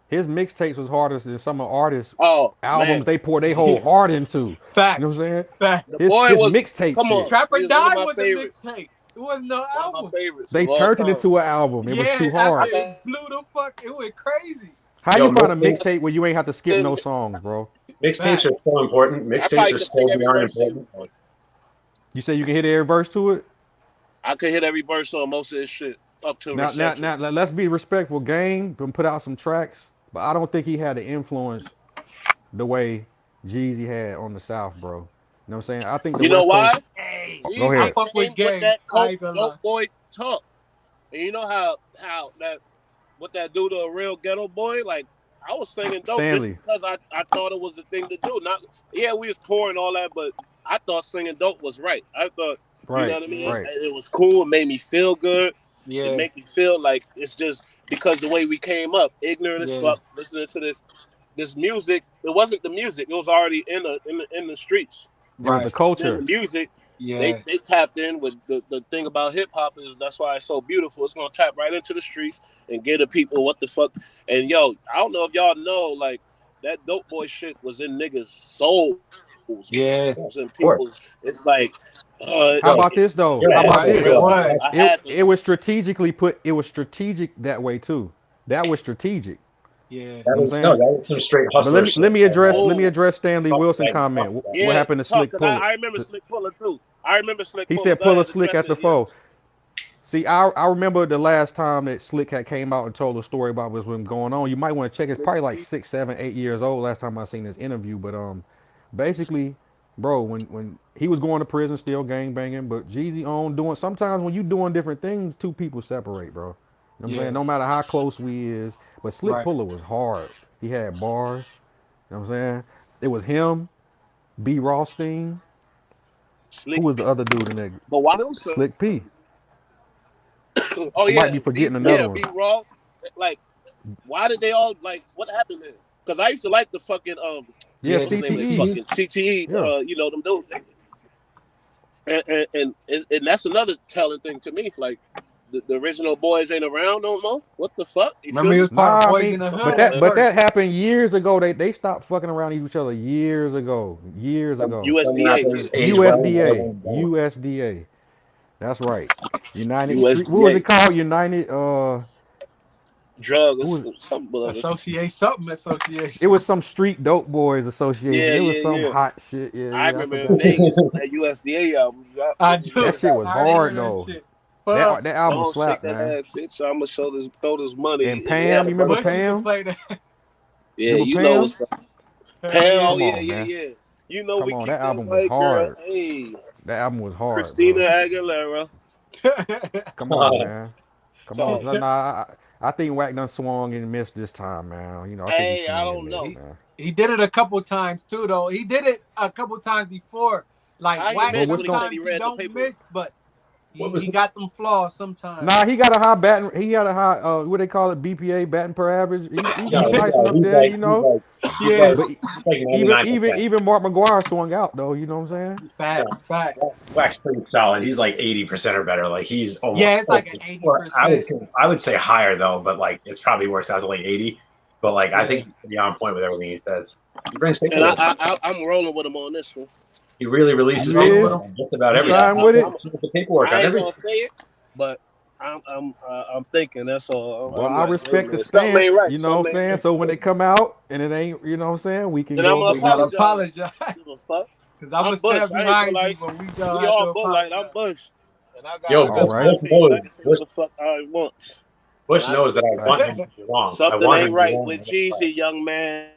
his mixtapes was harder than some of artists' Oh albums man, they pour their whole heart into. You know what I'm Facts. saying? Facts. the His boy his was. mixtape Come on, shit. Trap or he's one of Die my was a favorites. mixtape. It wasn't no One of my album. favorites They of all turned it time. into an album. It was Yeah, too after I hard. it got blew the fuck, it went crazy. How you Yo, find a mixtapes, mixtape where you ain't have to skip no sing. songs, bro? mixtapes Fact. are so important. I Mixtapes probably are could sing so every beyond verse to you. important. Like, You say you can hit every verse to it. I could hit every verse on most of this shit up to Now, reception. let's be respectful. Game been put out some tracks, but I don't think he had the influence the way Jeezy had on the South, bro. You know what I'm saying? I think the You know West why? Coast. Hey, Go I ahead, Jeezy fuck with came with game. that I coke ain't gonna lie. dope boy talk. And you know how that what that do to a real ghetto boy? Like I was singing dope just Stanley. because I thought it was the thing to do. Not yeah, we was poor and all that, but I thought singing dope was right. I thought you know Right, what I mean? right. It was cool. It made me feel good. It Yeah, make me feel like it's just because the way we came up, ignorant as yeah, fuck, listening to this music. It wasn't the music. It was already in the streets. It was the right. Then the culture. music, they Yeah, they tapped in with the thing about hip hop is that's why it's so beautiful. It's gonna tap right into the streets and get the people what the fuck. And yo, I don't know if y'all know, like that dope boy shit was in niggas' souls, bro. It yeah, was in of course. people's. It's like, How Yo, about this though? you're How an about right. asshole. It this? Yo, I was. It had to. it was strategically put. It was strategic that way too. That was strategic. Yeah, You know what I'm no, saying? that was some straight But hustler shit. let me Oh address Stanley Fuck Wilson that. Fuck comment. that. What yeah, happened to talk Slick because I, Pulley? I remember Slick Puller too. I remember Slick He Puller. said Go pull a ahead, Slick address at it. the Yeah. foe. See, I remember the last time that Slick had came out and told a story about what's been going on. You might want to check. It's probably like 6, 7, 8 years old. Last time I seen this interview, but basically, bro, when he was going to prison, still gang banging, but Jeezy on doing. Sometimes when you doing different things, two people separate, bro. You know what I'm saying? Yeah. No matter how close we is, but Slick Right. Puller was hard. He had bars. You know what I'm saying? It was him, B. Rothstein. Who Slick was the P. other dude in that? But why also? Slick P. Oh I might yeah, be forgetting another one. B Raw. Like, why did they all like? What happened there? Because I used to like the fucking Yeah, Yeah. what's The the name of this CTE. CTE. fucking CTE? Yeah. You know them dudes. And that's another telling thing to me. Like the original boys ain't around no more. What the fuck? You Remember, feel he me? was part of Nah, I Boys mean, in the Come but Hood on, at that man. but that first. happened years ago. They stopped fucking around each other years ago. Years ago. Some USDA rappers did it. age well, and other USDA. ones don't. USDA. That's right. United Street. What was it USDA called? United. drug or Who was? something. Whatever. Associate something It association. was some Street Dope Boys Association. Yeah, It was yeah, some yeah. hot shit. Yeah, I yeah. I remember in forgot that. Vegas on that USDA album. Yup, I yeah, That do. shit was I remember hard that though. shit. That Fuck. Go album on, shake slapped, that man. ass, bitch. I'ma throw this money. And And he had Pam, a you remember Bush verse. used to Pam? play that. Yeah, Remember you know Pam? what's up. Hell Pam, yeah. oh Come yeah, on, yeah, man. yeah. You know Come we on. keep That that album was white girl. hard. Hey, That album was hard, Christina bro. Aguilera. Come on, man. Come on. So, So, nah, I think Wack done swung and missed this time, man. You know, I think he hey, I swung and don't missed, know. he man. he did it a couple times too, though. He did it a couple times before. Like How he Wack, But missed what's when he going? said he sometimes he read the don't paper? miss, but What he was got them flaws sometimes. Nah, he got a high batting. He got a high. What they call it? BPA batting per average. He no, was nice enough he's there, like you know. Yeah. But he's like even 99%. Mark McGuire swung out though. You know what I'm saying? No, Facts. Facts. Wax pretty solid. He's like 80% or better. Like he's Yeah, almost, it's like an or I would 80%. I would say higher though, but like it's probably works out to like 80. But like I Yeah. think he's pretty on point with everything he says. He brings And paperwork. I'm rolling with him on this one. He really You releases rolling Yeah, with paperwork him? on just about you Yeah, everything. signed He with it. brings the paperwork I on ain't gonna everything. say it, but I'm thinking that's all. Well, I'm I like, hey respect the man, something ain't stance. right. You know what I'm Something ain't saying? right. So when they come out and it ain't, you know what I'm saying, we can Then I'm go. gonna We You know. gotta apologize. apologize. Give a fuck. Cause I'm I'm gonna stand Bush. I ain't behind you, Bullite. but we gonna We have to all Bullite. I'm apologize. Bush, and Yo, I All got Bush, my right. Bush opinion. I knows. can say what Bush, the fuck I want, and Bush knows that I want him Facts. to be wrong. I something want him ain't to be right wrong. with Jeezy, young man.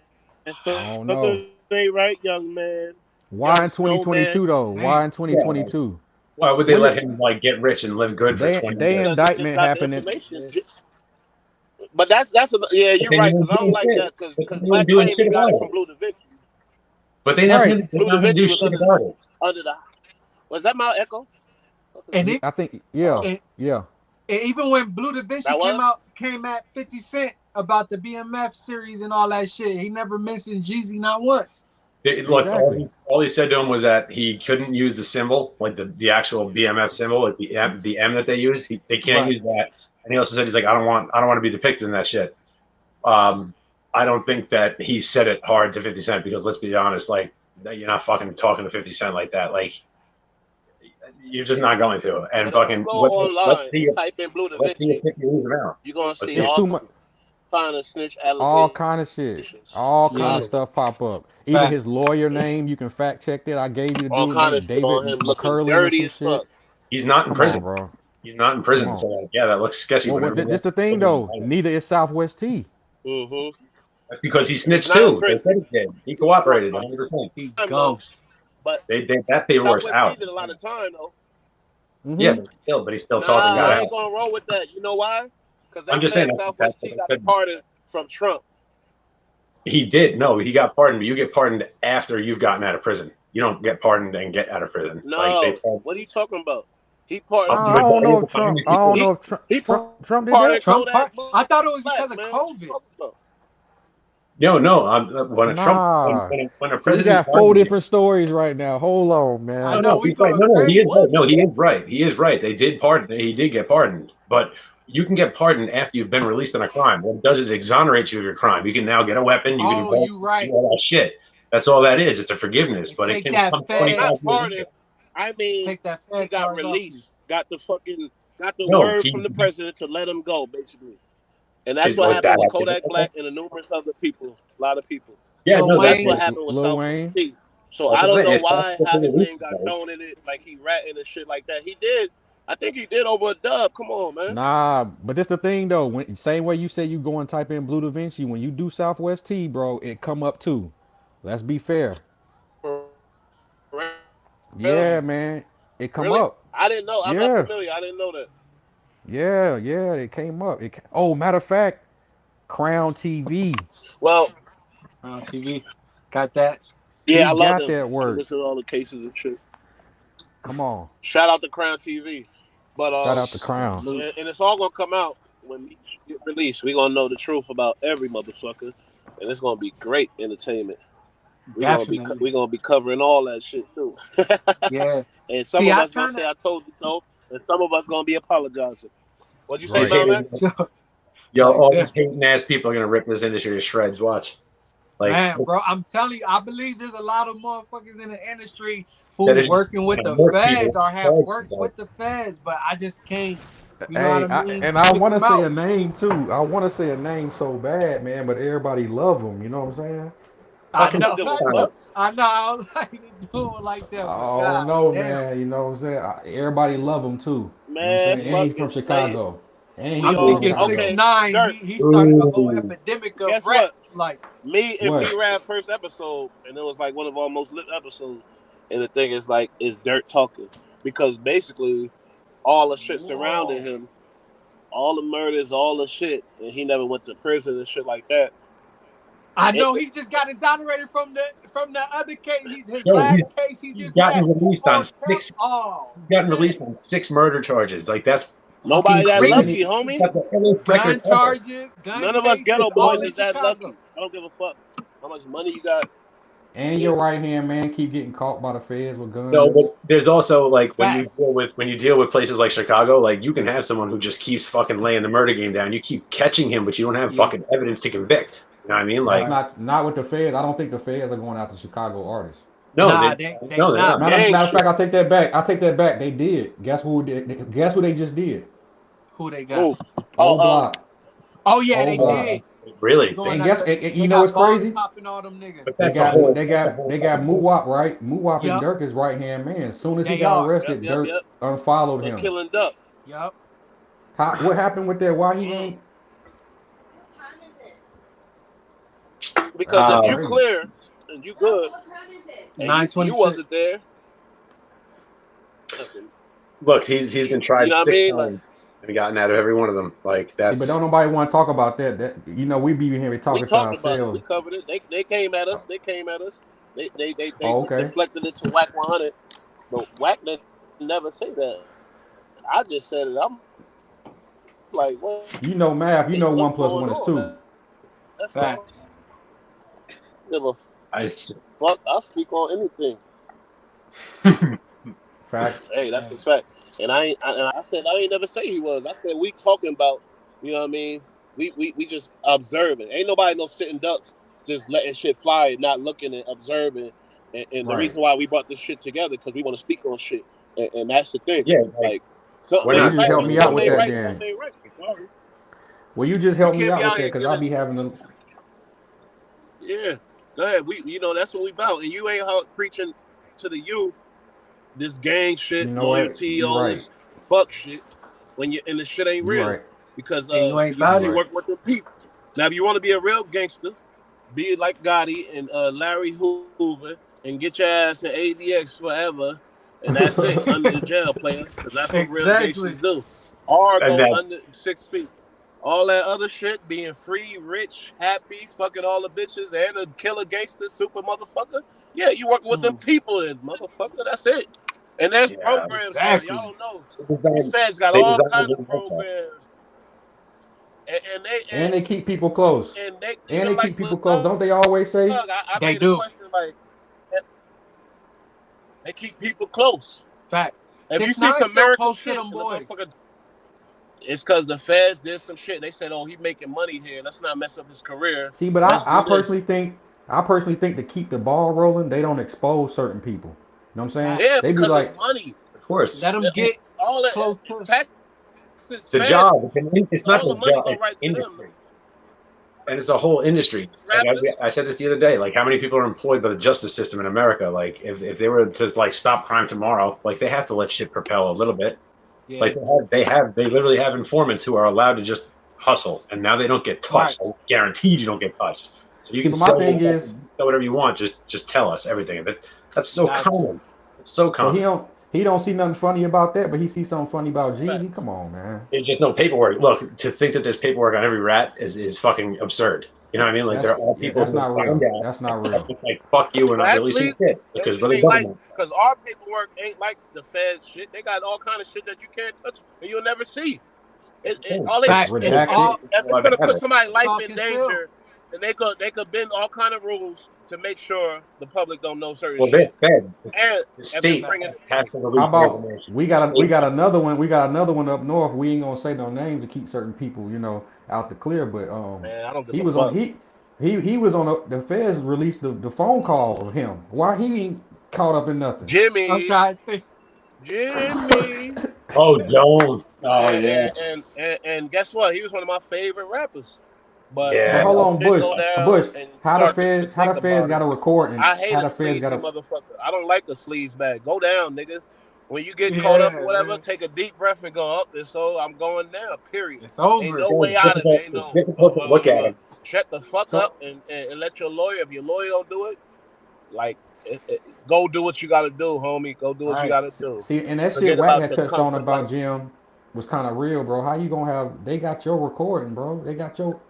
I don't know. Something ain't right, young man. Why Young in snowman. 2022 though? Why Damn. in Yeah, like, 2022? why would they When let did him like get rich and live good for 20 they years? Because he just indictment got the happened? information. But yeah, But you're then he right. was Because I don't doing like shit. that. Because But then he was Black doing claimed shit he got about it it. from Blue Da Vinci. But they Right. did Blue Da not do Vinci was shit about it. under the. Was that my echo? What is And that? Yeah, it I think. Uh, Yeah. and, Yeah. and even when Blue Da Vinci that was. came at 50 Cent about the BMF series and all that shit, he never mentioned Jeezy not once. Look, Exactly. all he said to him was that he couldn't use the symbol, like the actual BMF symbol, like the M that they use. They can't Right. use that. And he also said he's like, I don't want to be depicted in that shit. I don't think that he said it hard to 50 Cent because let's be honest, like you're not fucking talking to 50 Cent like that. Like you're just not going to. And But if you fucking go let's online see and type in Blue Da let's see if Vinci, 50 leaves him out. you're gonna Let's see see It's it. all too much. kind of snitch All allegations. kind of shit. All kind Yeah. of stuff pop up. Even his Facts. lawyer name, you can fact check that. I gave you the All dude kind name, of shit on David him looking McCurlin or dirty some as fuck. shit. He's not in Come on, prison. bro. He's not in Come prison. on. So like, yeah, that looks sketchy, Well, but everybody this else the is thing still though. in. Neither is Southwest T. Mm-hmm. That's because he He's snitched not in too. They prison. said he did. He He was short cooperated time 100%. He though. ghost. But That paperwork's Southwest T out. did a lot of time though. Yeah, Mm-hmm. but he still talked and Nah, got I out. ain't gonna roll with that. You know why? Because they I'm just saying said that's Southwest T what got I a said. pardon from Trump. He did. No, he got pardoned, but you get pardoned after you've gotten out of prison. You don't get pardoned and get out of prison. Like they No, what are you talking about? He pardoned. I don't know if how Trump. many I don't people. know He if he Trump did that. pardoned Trump Kodak part. I thought it was Black, because of man. What you COVID. talking about? No. When a Trump Nah. when a See, we president got four pardons you. different stories right now. Hold on, I man. know No, we he's right. going No, he is crazy. right. What? No, he is right. He is right. They did pardon. He did get pardoned, but you can get pardoned after you've been released on a crime. What it does is exonerate you of your crime. You can now get a weapon. You can Oh, vote. you You can right. do all that shit. That's all that is. It's a forgiveness, And but it take can that come No, 25 Fed, not years later. pardon. I mean, take that he Fed got charge off you. released. Got the No, word from the president to let him go, basically. And that's is what was that happened with happening? Kodak Black and a numerous other people. A lot of people. Yeah, Lil no, So that's Wayne. what happened with Lil Southwest Wayne. T. So that's I what I'm don't saying. know It's why possible to how his release name got somebody. thrown in it, like he ratting and shit like that. He did. I think he did over a dub. Come on, man. Nah, but this the thing though. When same way you say you go and type in Blue Da Vinci, when you do Southwest T, bro, it come up too. Let's be fair. For real? Yeah, man, it come Really? up. I didn't know. I'm not Yeah, familiar. I didn't know that. Yeah, yeah, it came up. Oh, matter of fact, Crown TV. Well, On TV. Got that. yeah, He I love got them. that I be work. listening to all the cases and shit. Come on. Shout out to Crown TV. But Shout out to Crown. Salute. and it's all gonna come out when we get released. We're gonna know the truth about every motherfucker, and it's gonna be great entertainment. Definitely. We're gonna be covering all that shit too. Yeah. And some See, of I us gonna kind say I told you so, and some of us gonna be apologizing. What'd you say, Right. Malvin? of Yo, like all this. these hating ass people are gonna rip this industry to shreds. Watch, like Man, bro, I'm telling you, I believe there's a lot of motherfuckers in the industry that who is working with the work people. feds or have worked with the feds, but I just can't, you know what Hey, I mean? I Pick want to them say a out. name too. I want to say a name so bad, man, but everybody love him. You know what I'm saying? I Fucking I don't know, give a uh, fuck. I know, I don't like to do it like that, I but don't god know, damn. man. You know what I'm saying? Everybody love him too. You know what I'm Man, saying? And Yeah. he's fuck from it. Say it. Chicago. And We he's I'm from all thinking Chicago. six okay. nine. Dirt. He started a whole ooh, epidemic of Guess what? reps. Like, Me and B What? Rab first episode, and it was like one of our most lit episodes. And the thing is, like, is Dirt talking because basically all the shit surrounding whoa. him, all the murders, all the shit, and he never went to prison and shit like that. I It, know he just got exonerated from the other case. His yo, last case he he's just gotten had released on on tail. six. Oh He's gotten man, released on 6 murder charges. Like that's fucking nobody that And crazy. lucky, he, He's homie. got the illest record gun ever. charges, gun None of us cases, ghetto all boys in is that Chicago. lucky. I don't give a fuck how much money you got. and Yeah. your right hand man keep getting caught by the feds with No, guns. but there's also like Facts. when you deal with places like Chicago, like you can have someone who just keeps fucking laying the murder game down. You keep catching him, but you don't have Yeah. fucking evidence to convict. You know what I mean? That's Like Right. not with the feds. I don't think the feds are going after Chicago artists. no, Nah, they they no, they're That's not. not. Matter, gang matter of shit. fact, I take that back. I take that back. They did. Guess who? Guess who they just did? Who they got? Who? Whole Oh, block. Oh yeah, Whole they block. did. They Really? going And at guess the. and you They know what's got bars crazy? topping all them niggas. But They that's a got whole they that's a got whole they got fucking thing. Muwap, right? Muwap is Yep, Dirk's right hand man. As soon as he they got are. yep, arrested, yep, Dirk yep. unfollowed For him. killing Duck. Yep. What happened with that? Why he Mm. ain't? What time is it? Because That's if Uh, you crazy. clear and you good What time is it? and you 926. wasn't there, look, he's been you tried know what I six mean? Like times and gotten out of every one of them. Like See, but don't that's nobody want to talk about that. That we be here we we talking to talked about it, we ourselves. covered it. They came at us. They came at us. They Oh, okay. deflected it to Wack 100, but Wack didn't never say that. I just said it. I'm like, what? You know math. You know What's one plus going one is on? two. That's all. Facts. Give a I fuck. I'll speak on anything. Facts. Hey, that's a fact. And I said I ain't never say he was. I said we talking about, you know what I mean? We just observing. Ain't nobody no sitting ducks just letting shit fly, not looking and observing. And the Right. reason why we brought this shit together because we want to speak on shit. And that's the thing. yeah, like Like something we're Well, you not ain't just right, help but me out something with ain't that right, then. something ain't right. Sorry. Well, you just We help me can't out be with out that here because I'll giving be having a. yeah. Go ahead. We that's what we about. And you ain't out preaching to the youth this gang shit, You know what? loyalty, You all right. this fuck shit when you and the shit ain't You real right. because And you ain't You about you it. right. work with the people. Now, if you want to be a real gangster, be like Gotti and Larry Hoover and get your ass in ADX forever, and that's it under the jail, player, because that's what real gangsters Exactly. do. Or and go that under 6 feet. All that other shit, being free, rich, happy, fucking all the bitches, and a killer gangster, super motherfucker. Yeah, you working with them people, then motherfucker. That's it. And there's yeah, programs now. Exactly. Y'all don't know. they These designed fans got they all designed kinds it of like that. programs, and And they keep people close. they And even they like keep with people close. Doug, Don't they always say? I They made a do. question like they keep people close. Fact. If you Six see nine some still miracle close to shit them and the boys. motherfucker, it's because the feds did some shit. They said, "Oh, he making money here. Let's not mess up his career. See, but Let's I do this." personally think to keep the ball rolling, they don't expose certain people. You know what I'm saying? Facts. Yeah, They be because it's like, money. Of course, Let them get All that close to. taxes, it's a feds, job. It's not all the the money job. go It's right to them. industry, and it's a whole industry. These Like rappers, I said this the other day. Like how many people are employed by the justice system in America? Like if they were to like stop crime tomorrow, like they have to let shit propel a little bit. Yeah. Like they literally have informants who are allowed to just hustle, and now they don't get Right. touched. They're guaranteed you don't get touched. So you see, can but my thing sell is, whatever you want. Just tell us everything. That's so Got to. common. It's so so he common. don't He don't see nothing funny about that, but he sees something funny about Fact. Jeezy. Come on, man. There's just no paperwork. Look, to think that there's paperwork on every rat is fucking absurd. You know what I mean? Like That's they're all yeah, people that's who not found real. out That's and not are real. just like fuck you, we're Well, not actually, releasing shit because it we're the ain't like government. because our paperwork ain't like the Fed's shit. They got all kind of shit that you can't touch and you'll never see. All they Facts. It's Redacted. all if it's Allowed to gonna have put it. somebody's it's life all in concealed. danger, then they could bend all kind of rules to make sure the public don't know certain Well, they're shit. fed. And The if it's state bringing has to How release the about information. we The got state, another one. We got another one up north. We ain't gonna say no names to keep certain people, out the clear. But man, I don't give he a was on fuck. he was on the feds released the phone call of him. Why he ain't caught up in nothing? I'm Jimmy, trying to think. Jimmy, oh, Joan. Oh and yeah, and guess what? He was one of my favorite rappers. But But yeah. hold when on, shit Bush. go down Bush, and you start to really how think the feds about got it, a record and I hate how a the feds got sleazy a motherfucker. I don't like a sleaze bag. Go down, nigga. When you get caught up or Yeah, whatever, man. take a deep breath and go up. And so I'm going down. Period. It's Ain't over. no way out of it. Ain't It's no. difficult to look at him. Shut the fuck up so and let your lawyer. If your lawyer don't do it, like go do what you got to do, homie. Go do what you Right. got to do. see, and that shit Forget Wack about had your touched on comfort about life. Jim was kind of real, bro. How you gonna have? They got your recording, bro. They got your.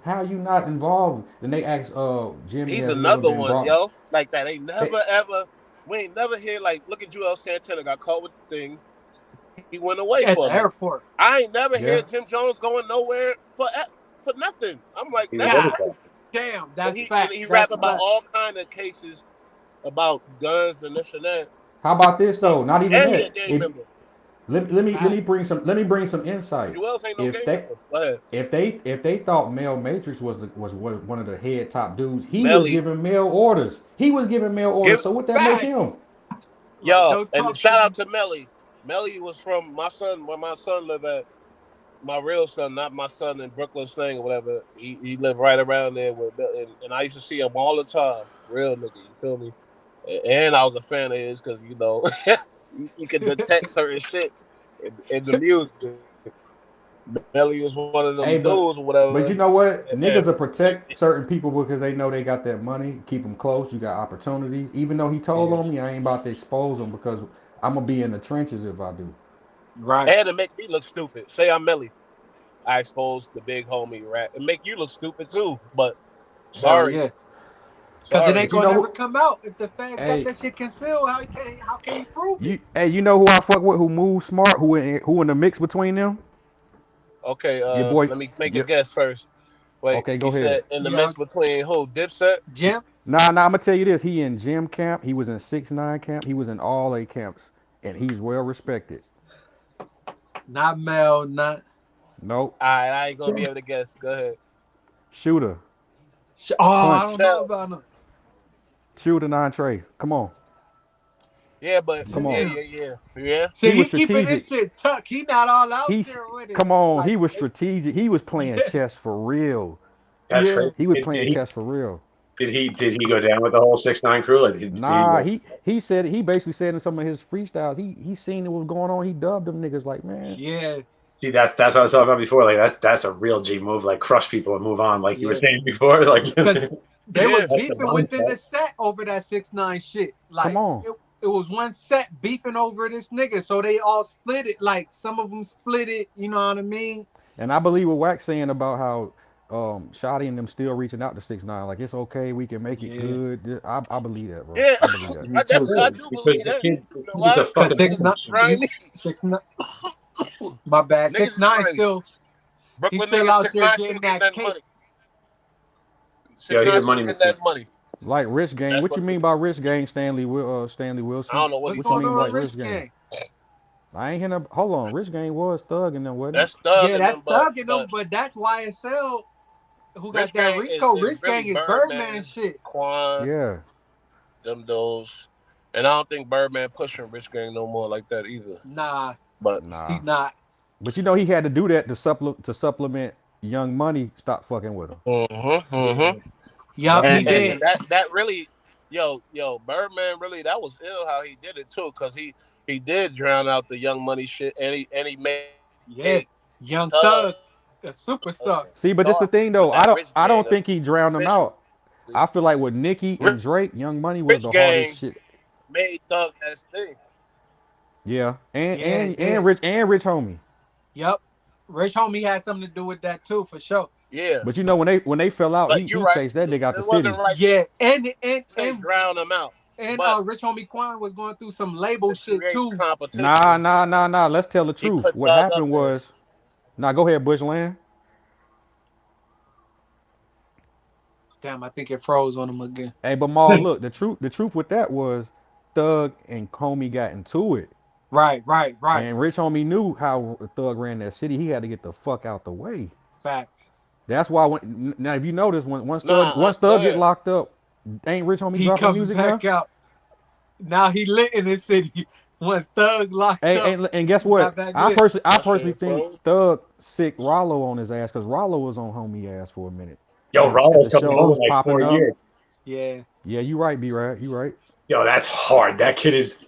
How you not involved? Then they asked, Jimmy, He's has he ever another been one, brought? yo. Like that. Ain't They, never ever. We ain't never hear like look at Joel Santana got caught with the thing. He went away At for the a minute. airport. I ain't never yeah. hear Jim Jones going nowhere for nothing. I'm like, He was that's God everything. crazy. damn. And That's he fact. and he rap That's about fact. all kind of cases about guns and this and that. How about this though? Not even And he a that. gang If member. Facts. let me bring some insight. Joel's ain't no If gang they member. Go ahead. if they thought Mel Matrix was one of the head top dudes, he was Melly. giving mail orders. He was giving mail orders. Give So what that make Fact. him? Like, yo, don't and talk to shout out me. to Melly. Melly was from my son where my son lived at. My real son, not my son in Brooklyn Sling or whatever. He lived right around there with, and I used to see him all the time. Real nigga, you feel me? And I was a fan of his because you can detect certain shit in the music. Melly was one of them Hey, dudes or whatever. but you know what? And Niggas will protect certain people because they know they got that money. Keep them close. You got opportunities. Even though he told Yeah. on me, I ain't about to expose him because I'm gonna be in the trenches if I do. Right. and to make me look stupid. Say I'm Melly. I exposed the big homie rat. And make you look stupid too. But Hell sorry. yeah. Cause it ain't But you Sorry. gonna know, never come out if the feds got hey, that shit concealed. How can he prove it? you know who I fuck with? Who moves smart? Who in the mix between them? Okay, Your boy. let me make a Your, guess first. Wait, okay, you go ahead. said in the Young mix between who? Dipset? Jim, Nah. I'm gonna tell you this. He in gym camp. He was in 6ix9ine camp. He was in all A camps, and he's well respected. not Mel, not Nope. Alright, I ain't gonna be able to guess. Go ahead. Shooter. Oh, I Punch. don't know Shell. about him. Shooter 9 Trey. Come on. Yeah, but Come on. Damn. yeah. See, He was he keeping strategic. this shit tucked. He not all out He there with it. come on. He Like, was strategic. He was playing yeah, chess for real. That's yeah. crazy. He was Did, playing did he chess for real. did he go down with the whole 6ix9ine crew? Like did he Nah, he said he basically said in some of his freestyles, he seen what was going on. He dubbed them niggas like, man. Yeah, see that's what I was talking about before. Like that's a real G move. Like crush people and move on. Like you were yeah. saying before. Like Because that's they was Yeah. the beefing within mindset. the set over that 6ix9ine shit. Come Like on. it was one set beefing over this nigga, so they all split it. Like some of them split it. You know what I mean? And I believe what Wack's saying about how Shotty and them still reaching out to 6ix9ine. Like it's okay, we can make it Yeah, good. I believe that, bro. Yeah. I believe that. me too. I Yeah, do because believe the that. kid You know is a why? Cause fucking Because six niggas nine, is businessman. you grimy. 6ix9ine. My bad. Niggas Six is nine grimy. still. He's Brooklyn still niggas out six there nine still getting getting that that cake. money. Yo, Six he's nine a still money getting machine. that money. Like Rich Gang. That's What what you it mean by is. Rich Gang, Stanley I Wilson? don't know what What's he's What you going talking mean on, like about. Rich Rich Gang? Gang? I ain't hear no. Hold on, Rich Gang was thugging them, wasn't That's he? Thug Yeah, and that's them, but Thug in them, but that's YSL who got Rich that Gang Rico. is Rich really Gang is Birdman Birdman, shit. Quan, Yeah. them those. And I don't think Birdman pushing Rich Gang no more like that either. Nah, But he Nah. not. But you know he had to do that to supplement Young Money. Stop fucking with him. Yeah. Yup, That's he major. and did. that really, Birdman really that was ill how he did it too, cause he did drown out the Young Money shit, and he made Yeah. Young Thug Thug, a a superstar. See, but this the star thing with though. that Rich I Gang don't think he drowned them officially. out. I feel like with Nicki and Rich, Drake, Young Money was Rich the hardest Gang shit. made Thug that thing. Yeah, Yeah, and yeah. Rich Homie. Yep. Rich Homie had something to do with that too, for sure. Yeah, But you know when they fell out, but you're he right. chased that nigga out the It wasn't city. right to Yeah, say drown them out, and but Rich Homie Quan was going through some label to shit create too. competition, Nah. Let's tell the he truth. put What Thug up happened there. was, now go ahead, Bushland. Damn, I think it froze on him again. Hey, but Maul, look, the truth with that was, Thug and Homie got into it, Right. and Rich Homie knew how Thug ran that city. He had to get the fuck out the way. Facts. That's why now if you notice when Nah, once go Thug get ahead. locked up, ain't Rich Homie He dropping coming music now? back out. Now he lit in this city. Once Thug locked Hey, up, and guess he got what? back I lit. personally I That personally shit think froze. Thug sick Rollo on his ass because Rollo was on Homie ass for a minute Yo, at Facts. at the Rollo's coming home in shows like popping 4 up. years. Yeah. Yeah, you right, B right, you right. Yo, that's hard. That kid is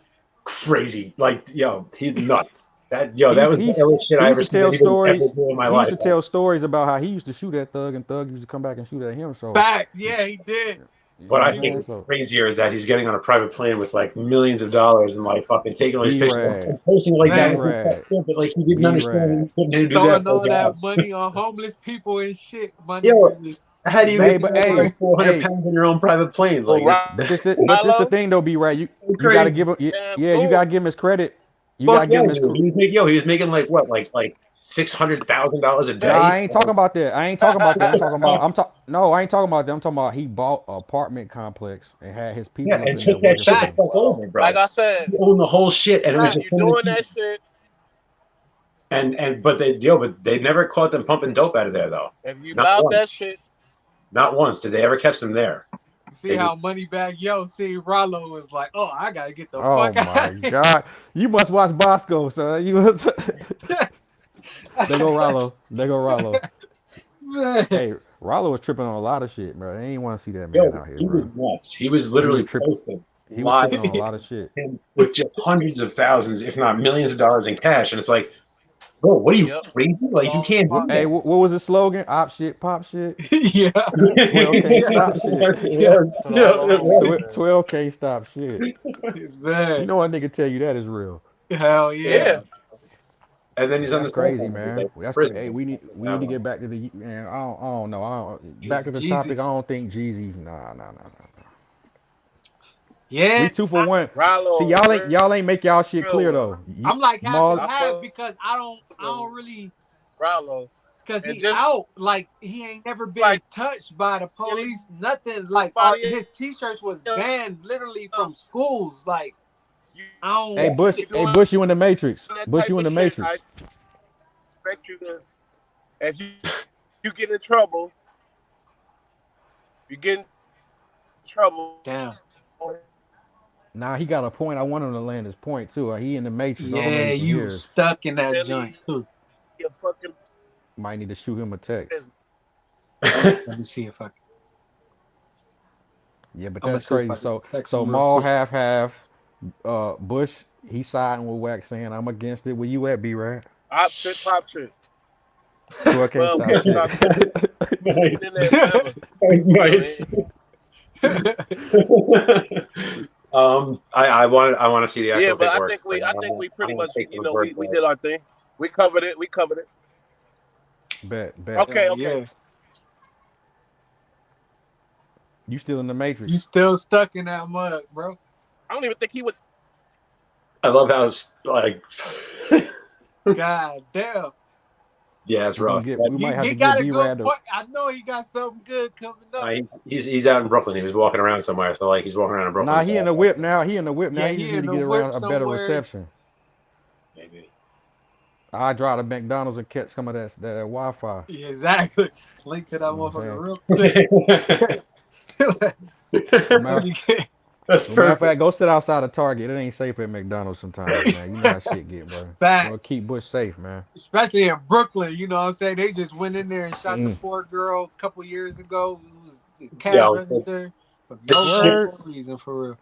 crazy. Like, yo, he's nuts. He That was the illest shit he I used ever to seen tell anybody ever stories. do in my He used life. to tell stories about how he used to shoot at Thug and Thug used to come back and shoot at him. So Facts. Yeah, he did. you know What what I'm I He think saying? was is So crazier is that he's getting on a private plane with like millions of dollars and like fucking taking all these B pictures Rad, and posting it like that. B man Like, he Rad, but like he didn't B understand Rad. he couldn't do that throwing for a all job. that money on homeless people and shit. My Yo, nigga how do is you get Hey, making but it like right. 400 hey, pounds in your own private plane? Well, Like it's but this the Rollo, thing though, B Rad. You got to crazy. give him, damn yeah, you got goon. to give him his credit. You got Fuck to yeah, give him his. dude. He was making like what, like $600,000 a Nah, day. I ain't talking about that. I ain't talking about that. I'm talking about. No, I ain't talking about that. I'm talking about he bought an apartment complex and had his Yeah, people up and in there took that working shit for the him. fuck Facts. over, Like bro. I said, He owned the whole shit, and it was when Facts. just you him and doing his that shit, and but they never caught them pumping dope out of there though. if you Not bout once. that shit, Not once did they ever catch them there. You see They how just Moneybag Yo, see Rollo was like, oh, I gotta get the Oh fuck out my of here. God, you must watch Bosco, son. You was. They go Rollo. They go Rollo. Man. Hey, Rollo was tripping on a lot of shit, bro. I ain't want to see that man yo, out here, he was bro. nuts. He was He was literally tripping. posting He was live tripping on a lot of shit. him with just hundreds of thousands, if not millions of dollars in cash, and it's like, bro, what are you yep, crazy? Like you long can't do spot. Hey, that. what was his slogan? Op shit, pop shit. Yeah. 12K Yeah. stop shit. Yeah. Put all the homies in. 12K stop shit. You Man. know what nigga tell you that is real. Hell yeah. Yeah. Yeah, And then Yeah, he's on that's the cell crazy, phone every day man. from That's crazy. prison. Hey, we need to get back to the man. I don't know. Back to the Jeezy. topic. I don't think Jeezy. Nah. We Yeah. 2 for 1. See, Rollo, y'all ain't make y'all shit real clear one. though. I'm like half and Maul, I half fuck because I with don't really Rollo, because and he just out like he ain't never like been touched by the anybody police. Nothing like his t-shirts was banned literally from else, schools. Like you I don't hey get Bush, it. hey doing Bush, you in the Matrix. that Bush, type you in of the shit, I Matrix. expect you to. If you get in trouble, you get in trouble. Damn. Nah, he got a point. I want him to land his point too. He in the Matrix. I don't know if Yeah, he can you hear us. stuck in that Really, joint too. your fucking Might need to shoot him a text. business. Let me see if I. Yeah, but I'm gonna that's see if crazy. I can text So him real Maul quick. half. Bush, he siding with Wack saying I'm against it. Where you at, B Rad? Op shit, pop shit. 12K stop 12K shit. stop shit. Nice. Been in there forever. You know what I Nice. mean? I want to see the Yeah, actual but I paperwork. think we Like, I I think don't, we I pretty don't much take the word we for it. did our thing. We covered it. We covered it. Bet. Okay, Hell okay. yeah. You still in the You Matrix. still stuck in that mud, bro. I don't even think he would. I love how like, God damn. yeah, it's We gonna rough. get. But We might have He to get got a B good Rad to. point. I know he got something good coming up. he's out in Brooklyn. He was walking around somewhere, so like he's walking around in Brooklyn. Nah, he in the So whip now. He in the whip now. Yeah, He just he need in to the get whip around a better somewhere. reception. maybe. I drive to McDonald's and catch some of that Wi-Fi. Yeah, exactly. Link to that You know what I'm saying? motherfucker real quick. Well, Let matter, me get. That's well, matter of fact, perfect. go sit outside of Target. It ain't safe at McDonald's sometimes, man. You know how shit get, bro. Well, Facts. keep Bush safe, man. Especially in Brooklyn, you know what I'm saying? They just went in there and shot the Mm. poor girl a couple years ago. It was the cash Yo, register for the no shit, Word, goddamn reason, for real.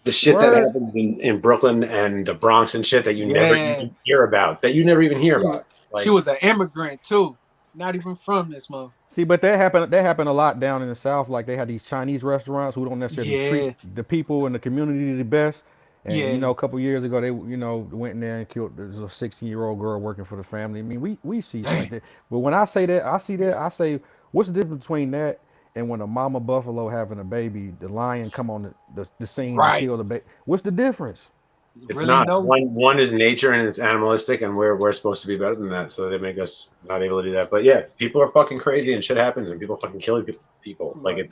the shit that word. happens in Brooklyn and the Bronx and shit that you never Yeah. even hear about. That you never even hear about. She Like, was an immigrant too. Not even from this mother. See, but that happened. That happened a lot down in the South. Like they had these Chinese restaurants who don't necessarily treat Yeah. the people in the community the best. And you Yeah, know, a couple years ago, they went in there and killed. There's a 16-year-old girl working for the family. I mean, we see shit like damn. that. But when I say that, I see that. I say, what's the difference between that and when a mama buffalo having a baby, the lion come on the scene and Right. kill the baby? What's the difference? It's Really not. no. One is nature and it's animalistic, and we're supposed to be better than that. So they make us not able to do that. But yeah, people are fucking crazy and shit happens, and people fucking killing people. Like Right.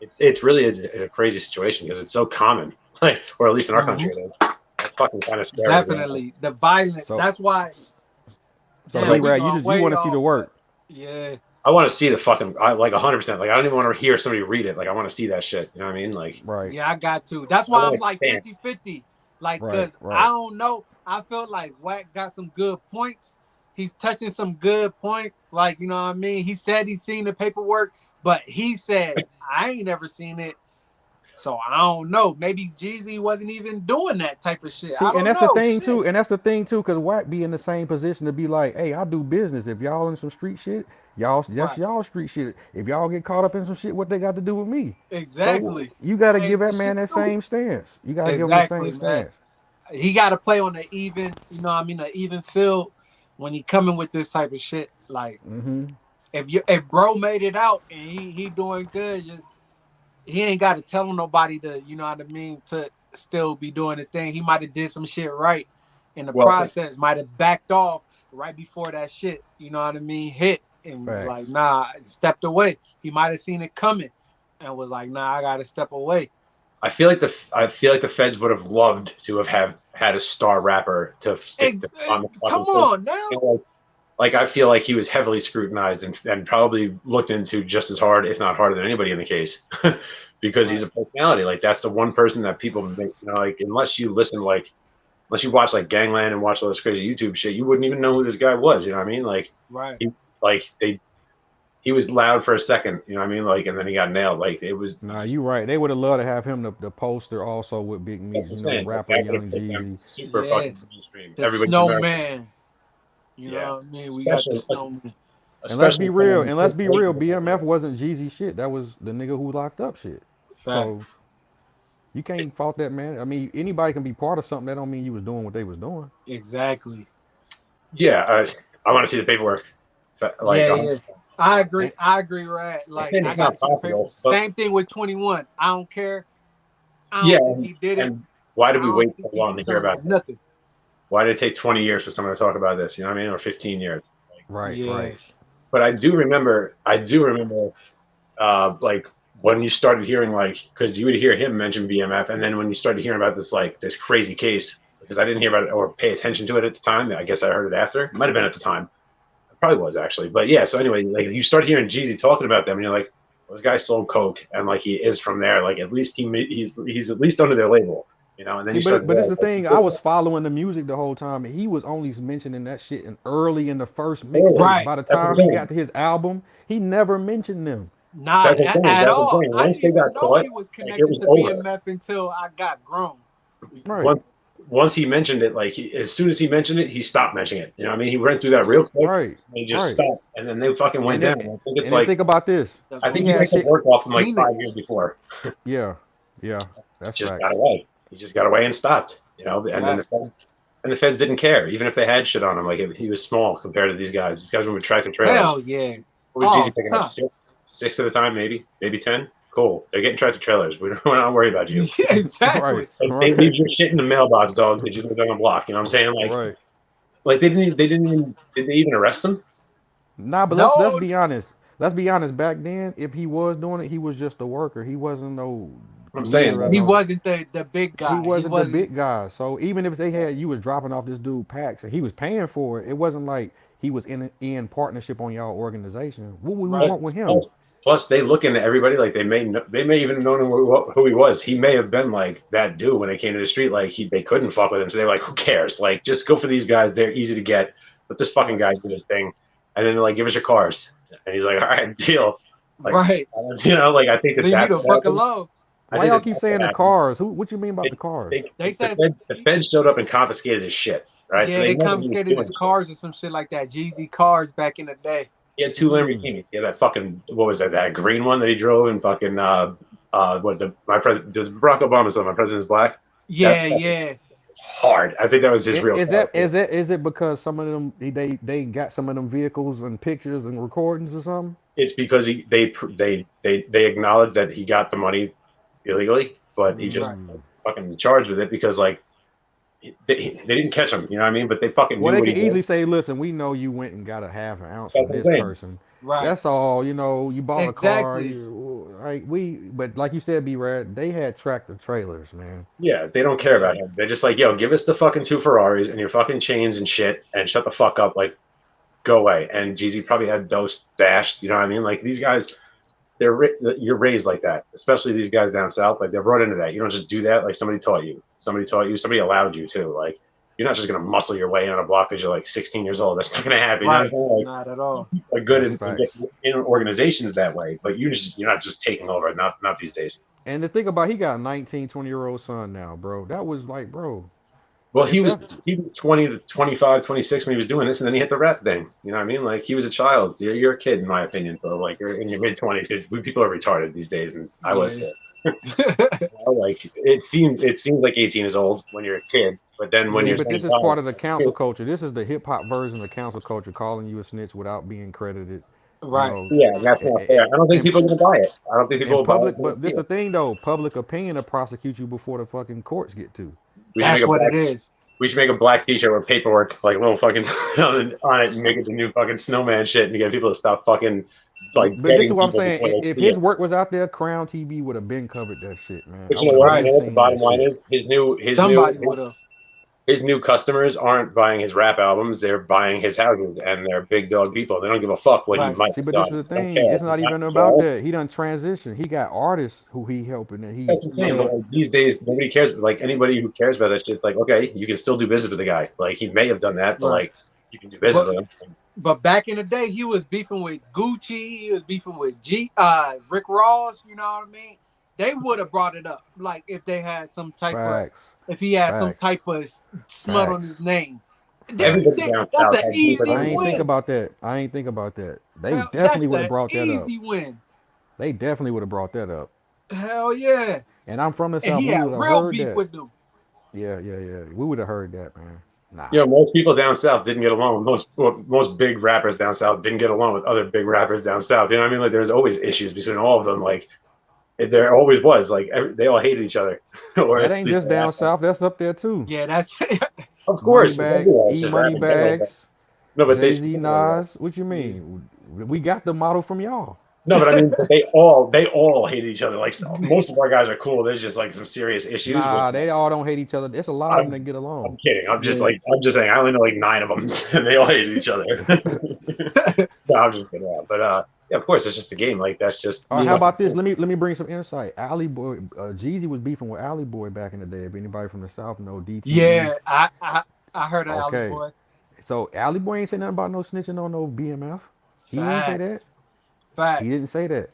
it's really is a crazy situation because it's so common, like or at least in our Mhm. country it is. That's fucking kind of scary. Definitely the violence. So That's why. so Like Damn, we D-Rad, going you way want to see the off, but work? yeah, I want to see the fucking like 100%. Like I don't even want to hear somebody read it. Like I want to see that shit. You know what I mean? Like Right, yeah, I got to. That's I why I'm want to like stand. 50-50. Like, right, cause I right. don't know. I felt like Wack got some good points. He's touching some good points. Like, you know what I mean? He said he's seen the paperwork, but he said, I ain't never seen it. So I don't know. Maybe Jeezy wasn't even doing that type of shit. I See, and don't that's the know. thing too, Shit. cause Wack be in the same position to be like, hey, I do business. If y'all in some street shit, that's Right. y'all street shit. If y'all get caught up in some shit, what they got to do with me? So Exactly. you got to Ain't give that that man shit that through. same stance. You got to give him the Exactly, same man. stance. He got to play on the even, you know what I mean, the even field when he coming with this type of shit. Like Hmm. if bro made it out and he doing good, he ain't got to tell nobody to, you know what I mean, to still be doing his thing. He might have did some shit right in the Well, process, might have backed off right before that shit, you know what I mean, hit and was like, Facts. nah, stepped away. He might have seen it coming and was like, nah, I got to step away. I feel like the feds would have loved to have had a star rapper to stick on the Come fucking thing. on now. You know, like I feel like he was heavily scrutinized and probably looked into just as hard, if not harder than anybody in the case, because he's Right. a personality. Like that's the one person that people make, you know, like unless you listen, like unless you watch like Gangland and watch all this crazy YouTube shit, you wouldn't even know who this guy was. You know what I mean? Like Right. he, he was loud for a second. You know what I mean? Like and then he got nailed. Like it was. Nah, you right. They would have loved to have him the poster also with Big That's Meats. what I'm You know, the saying. Like rapper that would Young have put them Jeezy. super Yeah. fucking mainstream. The Everybody in America. snowman. You Yeah. know what I mean? We got the Especially snowman. And let's be especially real. someone And let's so be real. blatant. BMF wasn't Jeezy shit. That was the nigga who locked up shit. So Facts. you can't fault that man. I mean, anybody can be part of something. That don't mean you was doing what they was doing. Exactly. Yeah, I want to see the paperwork. Like, Yeah, yeah. I agree. And I agree, right? Like and I it's gotta not see the paper. possible, but Same thing with 21. I don't care. I yeah, don't think he did it. and why did I we don't wait think so he long was to hear telling about us this? nothing. Why did it take 20 years for someone to talk about this? You know what I mean, or 15 years? right, Yeah. right. But I do remember, like when you started hearing like, because you would hear him mention BMF, and then when you started hearing about this like this crazy case, because I didn't hear about it or pay attention to it at the time. I guess I heard it after. It might have been at the time. It probably was actually. But yeah, so anyway, like you start hearing Jeezy talking about them, and you're like, well, this guy sold coke, and like he is from there. Like at least he's at least under their label, you know. And then See, you start but it's going the like, thing. I was following the music the whole time, and he was only mentioning that shit in early in the first early. mixtapes. Right. By the That's what I'm time he saying. got to his album, he never mentioned them. Nah, That's what I'm saying. at That's what I'm all. saying. I Once didn't they even got know caught, he was like it connected was to over. BMF until I got grown. Right, Once he mentioned it, like as soon as he mentioned it, he stopped mentioning it. You know what I mean? He went through that Yeah. real quick, right, and he just right. stopped, and then they fucking went And down. then I think it's and then like think about this. That's I what He think I'm he had saying. picked up shit. work off him like Seen it. 5 years before. Yeah, yeah. That's Just facts. got away. He just got away and stopped. You know, and then Fact. the feds didn't care, even if they had shit on him. Like he was small compared to these guys. These guys were with tractor trailers. Hell yeah. What was All Jeezy the picking up? time. Six at a time, maybe 10. Cool. They're getting tractor trailers. We're not worried about you. Yeah, Right, exactly. Like they right, leave your shit in the mailbox, dog, because you live on the block. You know what I'm saying? right. Like they didn't even did they even arrest him? Nah, but let's No, be honest. Let's be honest. Back then, if he was doing it, he was just a worker. He wasn't no I'm saying leader of like he no. wasn't the big He guy. He wasn't the wasn't. big guy. So even if they had you was dropping off this dude packs and he was paying for it, it wasn't like he was in partnership on y'all organization. What would we Right. want with him? plus they look into everybody like they may even have known who he was. He may have been like that dude when they came to the street. Like they couldn't fuck with him, so they're like, who cares? Like just go for these guys. They're easy to get. Let this fucking Right. guy do his thing, and then they're like, give us your cars. And he's like, all right, deal. Like Right. you know, like I think Leave me that's the what fuck happened. alone. I Why think y'all that keep that's what saying the happened. cars? What you mean about They, the cars? They said, the feds showed up and confiscated his shit, right? So yeah, they they know that he was confiscated doing his shit. cars or some shit like that. Jeezy cars back in the day. He had two Mm, Lamborghinis. He had that fucking what was that green one that he drove and fucking what the my president Barack Obama said my president's black. Yeah, yeah. It's hard. I think that was his real. Is it because some of them they got some of them vehicles and pictures and recordings or something? It's because they acknowledge that he got the money illegally, but he just Right. fucking charged with it because like they didn't catch him. You know what I mean? But they fucking Well, knew they what he can easily did. say, "Listen, we know you went and got a half an ounce That's from what I'm this saying. person. Right. That's all. You know, you bought a car. Exactly. You right? But like you said, B-Rad, they had tractor trailers, man. Yeah, they don't care Yeah. about him. They're just like, yo, give us the fucking two Ferraris and your fucking chains and shit, and shut the fuck up. Like, go away. And Jeezy probably had Dose dashed. You know what I mean? Like these guys, you're raised like that, especially these guys down south. Like they're brought into that. You don't just do that. Like somebody taught you. Somebody taught you. Somebody allowed you to. Like you're not just gonna muscle your way on a block because you're like 16 years old. That's not gonna happen. You know what I'm Right. saying? Like Not at all. are good That's and get facts. in organizations that way, but you're not just taking over. Not these days. And the thing about he got a 19, 20-year-old son now, bro. That was like, bro, Well, if that he was 20 to 25, 26 when he was doing this, and then he hit the rap thing. You know what I mean? Like he was a child. You're a kid, in my opinion. So like you're in your mid 20s. People are retarded these days, and I was Yeah. too. You know, like it seems like 18 is old when you're a kid, but then when see, you're Yeah. but this 25, is part of the yeah, council culture. This is the hip hop version of council culture, calling you a snitch without being credited. You Right. know, and that's not fair. I don't think and people are gonna buy it. I don't think people and will buy it. public, They don't but see this the it. thing though, public opinion will prosecute you before the fucking courts get to. We should make That's a what black it is. we should make a black T-shirt with paperwork, like little fucking on it, and make it the new fucking snowman shit, and get people to stop fucking like But this is getting what I'm people saying. before they If see his it. work was out there, Crown TV would have been covered that shit, man. But I you know would have what? been You Right. know what the seen bottom that line shit. is? Somebody would have. His new customers aren't buying his rap albums; they're buying his houses, and they're big dog people. They don't give a fuck what he Right. might See, have but this done. is the They don't thing. care. It's He's not not even in about jail. that. He done transition. He got artists who he helping, and That's what I'm saying. But Yeah. like these days, nobody cares. Like anybody who cares about that shit, like okay, you can still do business with the guy. Like he may have done that, but Right. like you can do business But with him. but back in the day, he was beefing with Gucci. He was beefing with Rick Ross. You know what I mean? They would have brought it up, like if they had some type of, facts, if he had some facts, type of smut on facts, his name. Everybody down That's south an has beef with easy I ain't think win. about that. I ain't think about that. They Hell, definitely that's would have an brought that up. easy win. They definitely would have brought that up. Hell yeah. And I'm from the And south. he We had would have real heard beef that. with them. Yeah, yeah, yeah. We would have heard that, man. Nah. You know, most people down south didn't get along. Most big rappers down south didn't get along with other big rappers down south. You know what I mean? Like there's always issues between all of them. Like there always was. Like they all hated each other. Or That at ain't least just down south. That's up there too. Yeah, that's of course, it's Moneybag, everywhere. It's E just rap Money in general. But Bags, no, but they Jay Z, specifically were. Nas. What you yeah. mean? We got the model from y'all. No, but I mean, but they all hated each other. Like most of our guys are cool. There's just like some serious issues. But Nah, they all don't hate each other. There's a lot of them that I'm get along. I'm kidding. Yeah. I'm just saying. I only know like 9 of them, and they all hated each other. No, I'm just kidding. Yeah. But yeah, of course, it's just a game. Like that's just All right, how Yeah. about this? Let me bring some insight. Alley Boy, Jeezy was beefing with Alley Boy back in the day. If anybody from the South know DTE, Yeah. I heard of Alley okay. Boy. So Alley Boy ain't say nothing about no snitching on no BMF. He ain't say that. Facts. He Facts. didn't say that.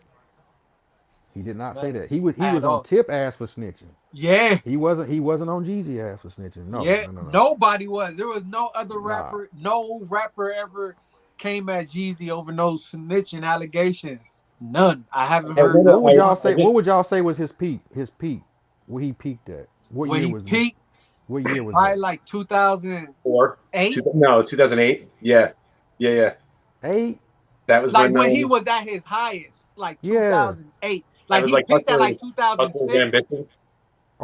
He did not say Man, that. He was at on all. Tip ass for snitching. Yeah. He wasn't on Jeezy ass for snitching. No, Yeah. no, no, no. Nobody was. There was no other Nah. rapper. No rapper ever came at Jeezy over no snitching allegations. None. I haven't I heard What not would y'all one. say? What would y'all say was his peak? His peak. Where he peaked at? What When year he was? peaked, What year was probably that? like 2008. 2008. Yeah, yeah, yeah. 8. That was Like when when he was at his highest, like Yeah. 2008. that Like was he like peaked at like Hustler's 2006 Ambition.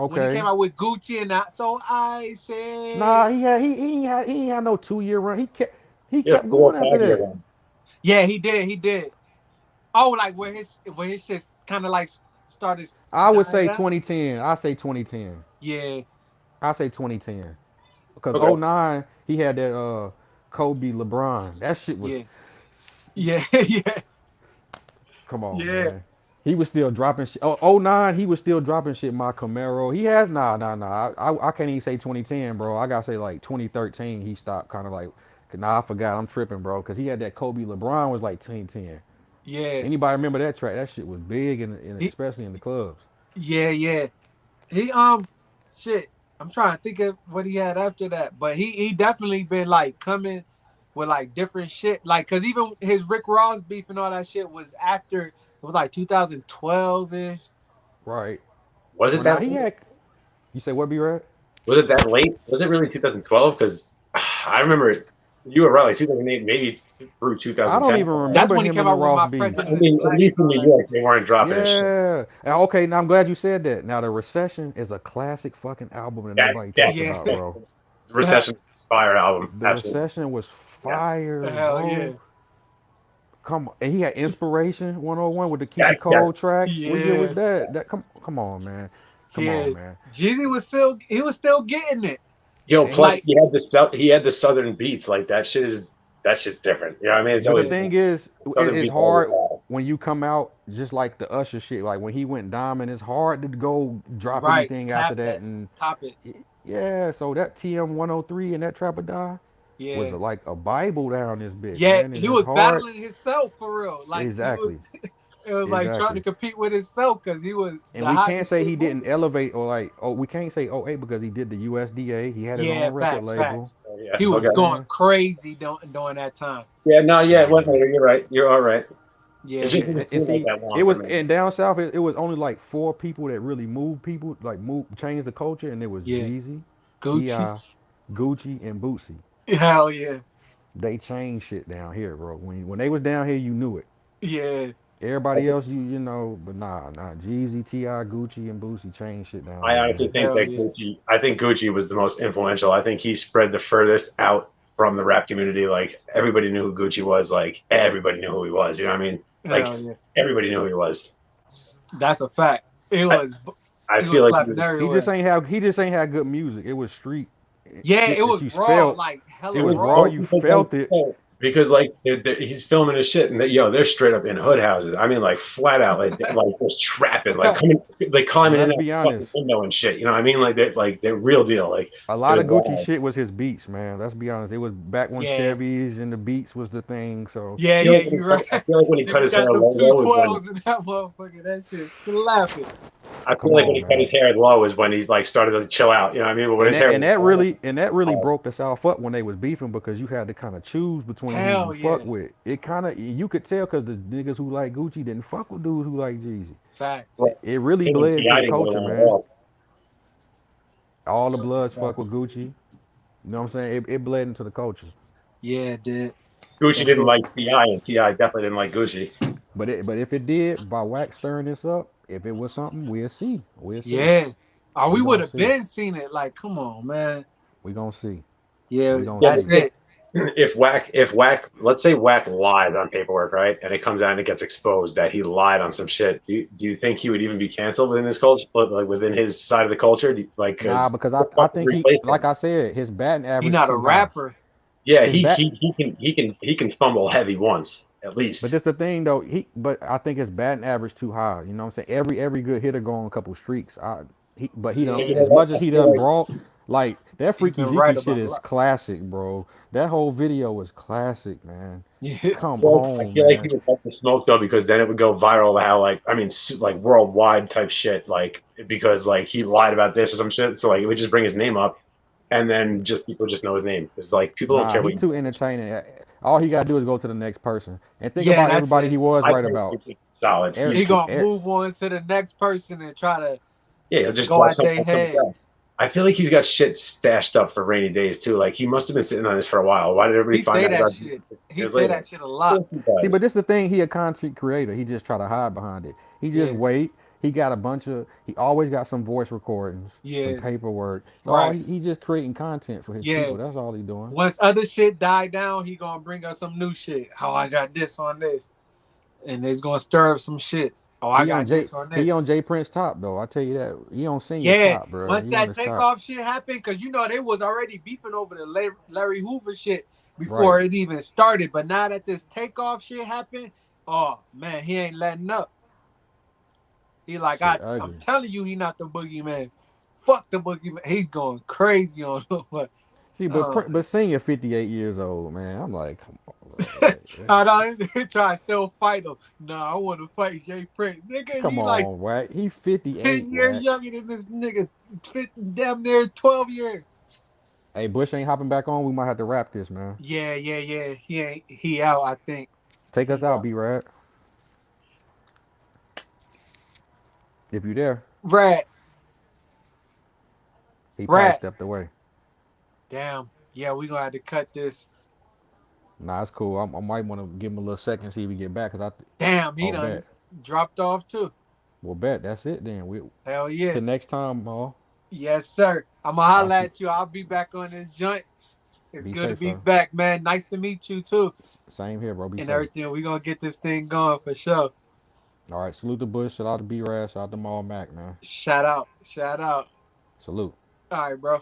when he came Okay. out with Gucci and that. So I Nah, say, he ain't had no 2 year run. He kept Yeah, going after 4 or 5 year that. one. yeah, he did. Oh, like where his shit kind of like started I would dying say down. 2010. I say 2010. Yeah, I say 2010. Because Okay. '09 he had that Kobe LeBron. That shit was yeah, yeah, yeah, come on, yeah. man. He was still dropping shit. Oh, '09 he was still dropping shit. My Camaro. He has nah. I can't even say 2010, bro. I gotta say like 2013. He stopped kind of like. Nah, I forgot. I'm tripping, bro. Because he had that Kobe LeBron was like 2010. Yeah. Anybody remember that track? That shit was big, He, especially in the clubs. yeah. He shit. I'm trying to think of what he had after that, but he definitely been like coming with like different shit. Like, cause even his Rick Ross beef and all that shit was after. It was like 2012 ish. Right. Was it Well, now that he long? had. You say what, B-Rad? Was it that late? Was it really 2012? Because I remember it. You were right, like 2008, maybe through I don't 2010. even That's remember when he him came and the out with Ross my beef. I president is mean, at black least and in all New that. York, they weren't dropping his shit. Yeah. Okay, now I'm glad you said that. Now the Recession is a classic fucking album that nobody talks Yeah. about, bro. Recession Fire album, The absolutely. Recession was Yeah, fire, Hell yeah. bro. Come on. And he had Inspiration 101 with the Keep It yes, yes. Cold track. What year was Yeah. that? Come on, man. Come Yeah. on, man. Jeezy was still getting it. Yo, And he plus Like, he had the southern beats. Like that shit's different. You know what I mean? It's but the always yeah. thing is, southern it's beats. Always hard when you come out just like the Usher shit. Like when he went diamond, it's hard to go drop Right. anything after Tap that. that. And Top it. yeah, so that TM 103 and that Trap or Die was Yeah. like a Bible down this bitch, Yeah. man. And He it's was hard. battling himself for real. Like he was Exactly. it was like trying to Exactly. compete with himself because he was And the we can't hottest say shit he didn't moving. elevate or like, oh, we can't say oh 08 because he did the USDA. He had his Yeah, own record facts, label. facts. yeah. He You know what was I'm Okay. going saying? crazy during that time. Yeah. No. Yeah. It went Yeah. later. You're right. You're all right. It just Yeah. didn't And seem like see, that long it for was me. in down south. It was only like four people that really moved people, like move, changed the culture, and it was Yeah. Jeezy, Gucci. Ti, Gucci, and Boosie. Hell yeah. They changed shit down here, bro. When they was down here, you knew it. Yeah. I, Everybody else, you know, but nah. Jeezy, Ti, Gucci, and Boosie changed shit down I here, honestly man. think Hell that yeah. Gucci. I think Gucci was the most influential. I think he spread the furthest out from the rap community. Like everybody knew who Gucci was. Like everybody knew who he was. You know what I mean? Like Hell yeah. everybody knew who he was. That's a fact. It I, was I it feel was like he slapping was. everywhere. He just ain't had good music. It was street Yeah, it shit that was you raw, felt. like It hella It was was raw. raw. dope You because like felt it. he's filming his shit and they're straight up in hood houses. I mean like flat out like just trapping like coming like But climbing in let's that be fucking honest. window and shit. You know what I mean? Like they're real deal. Like A it lot was of Gucci wild. shit was his beats, man. Let's be honest. It was back when Yeah. Chevys and the beats was the thing. So Yeah, I feel yeah, like you I right. feel like when he cut Nigga his hair got them two low was when 12s in that motherfucker. That shit slapping. I feel come like when he on, cut man. his hair low was when he like started to chill out. You know what I mean? But when And his hair was long, that really oh, broke the South up when they was beefing because you had to kind of choose between who you Hell fuck yeah. with. It kind of you could tell because the niggas who like Gucci didn't fuck with dudes who like Jeezy. Facts. well, It really him and bled into T.I. the didn't get culture, along at man. all. All the That's a Bloods fuck fact. with Gucci. You know what I'm saying? It bled into the culture. Yeah, dude. Gucci That's didn't so like T.I. and T.I. definitely didn't like Gucci. But if it did, by Wack stirring this up, if it was something, we'll see. We'll see. yeah. Oh, We we would gonna have see. been seen it. Like, come on, man. We gonna see. Yeah, We gonna Yeah, see. that's but it. if Wack, let's say Wack lied on paperwork, right, and it comes out and it gets exposed that he lied on some shit, do you think he would even be canceled within his culture, like within his side of the culture? Like, Nah, because because the I fuck would think replace like him? I said, his batting He average not a too high. rapper. Yeah, His bat, he can fumble heavy once at but least. that's the thing though. But I think his batting average too high. You know what I'm saying? Every good hitter go on a couple streaks. He But done you Yeah. know as what? much as I he feel done like brought. Like that He Freaky been Zeke right shit about a is lot. classic, bro. That whole video was classic, man. Yeah. Come I on, feel like he man. would like the smoke though because then it would go viral. How like I mean like worldwide type shit. Like because like he lied about this or some shit. So like it would just bring his name up, and then just people just know his name because like people don't Nah, care he what you. too entertaining. All he gotta do is go to the next person and think Yeah, about that's everybody it. he was I right think about. he's solid. Er, He He's gonna er, move on to the next person and try to yeah, he'll just go drop at something their on somebody head. else. I feel like he's got shit stashed up for rainy days too. Like he must have been sitting on this for a while. Why did everybody He find say out that about shit. He years say later? that shit a lot. Of course he See, but does. this the thing. He a content creator. He just try to hide behind it. He just Yeah, wait. He got a bunch of. He always got some voice recordings, some yeah, paperwork. So all right. he just creating content for his Yeah. people. That's all he doing. Once other shit die down, he gonna bring us some new shit. Oh, I got this on this, and it's gonna stir up some shit. Oh, I got this on this. He on Jay Prince top though. I tell you that. He on senior Yeah. top, bro. Once He on that his top. takeoff shit happened, because you know they was already beefing over the Larry Hoover shit Right. before it even started. But now that this takeoff shit happened, oh man, he ain't letting up. He like Shit I'm ugly. telling you, he not the boogeyman. Fuck the boogeyman. He's going crazy on him. But See, uh, but senior 58 years old, man. I'm like, come on, bro. I don't try to still fight him. Nah, I want to fight Jay Prince. Nigga, Come you like on, Wack. He 58, 10 years Wack. younger than this nigga. Damn near 12 years. Hey, Bush ain't hopping back on. We might have to wrap this, man. Yeah, yeah, yeah. He out, I think. Take us He out, out. B-Rad. If you there. Brad, He probably Brad. stepped away. Damn. Yeah, we gonna have to cut this. Nah, it's cool. I might want to give him a little second, see if he get back. Damn, he Oh, done bet. dropped off too. Well, bet. That's it then. Hell yeah. Till next time, Yes, sir. I'm gonna I'll holler see. at you. I'll be back on this joint. It's Be good to safe, be bro. back, man. Nice to meet you too. Same here, bro. Be And safe. everything. We gonna get this thing going for sure. All right. Salute the Bush. Shout out to B-Rad. Shout out to Maul Mac, man. Shout out. Shout out. Salute. All right, bro.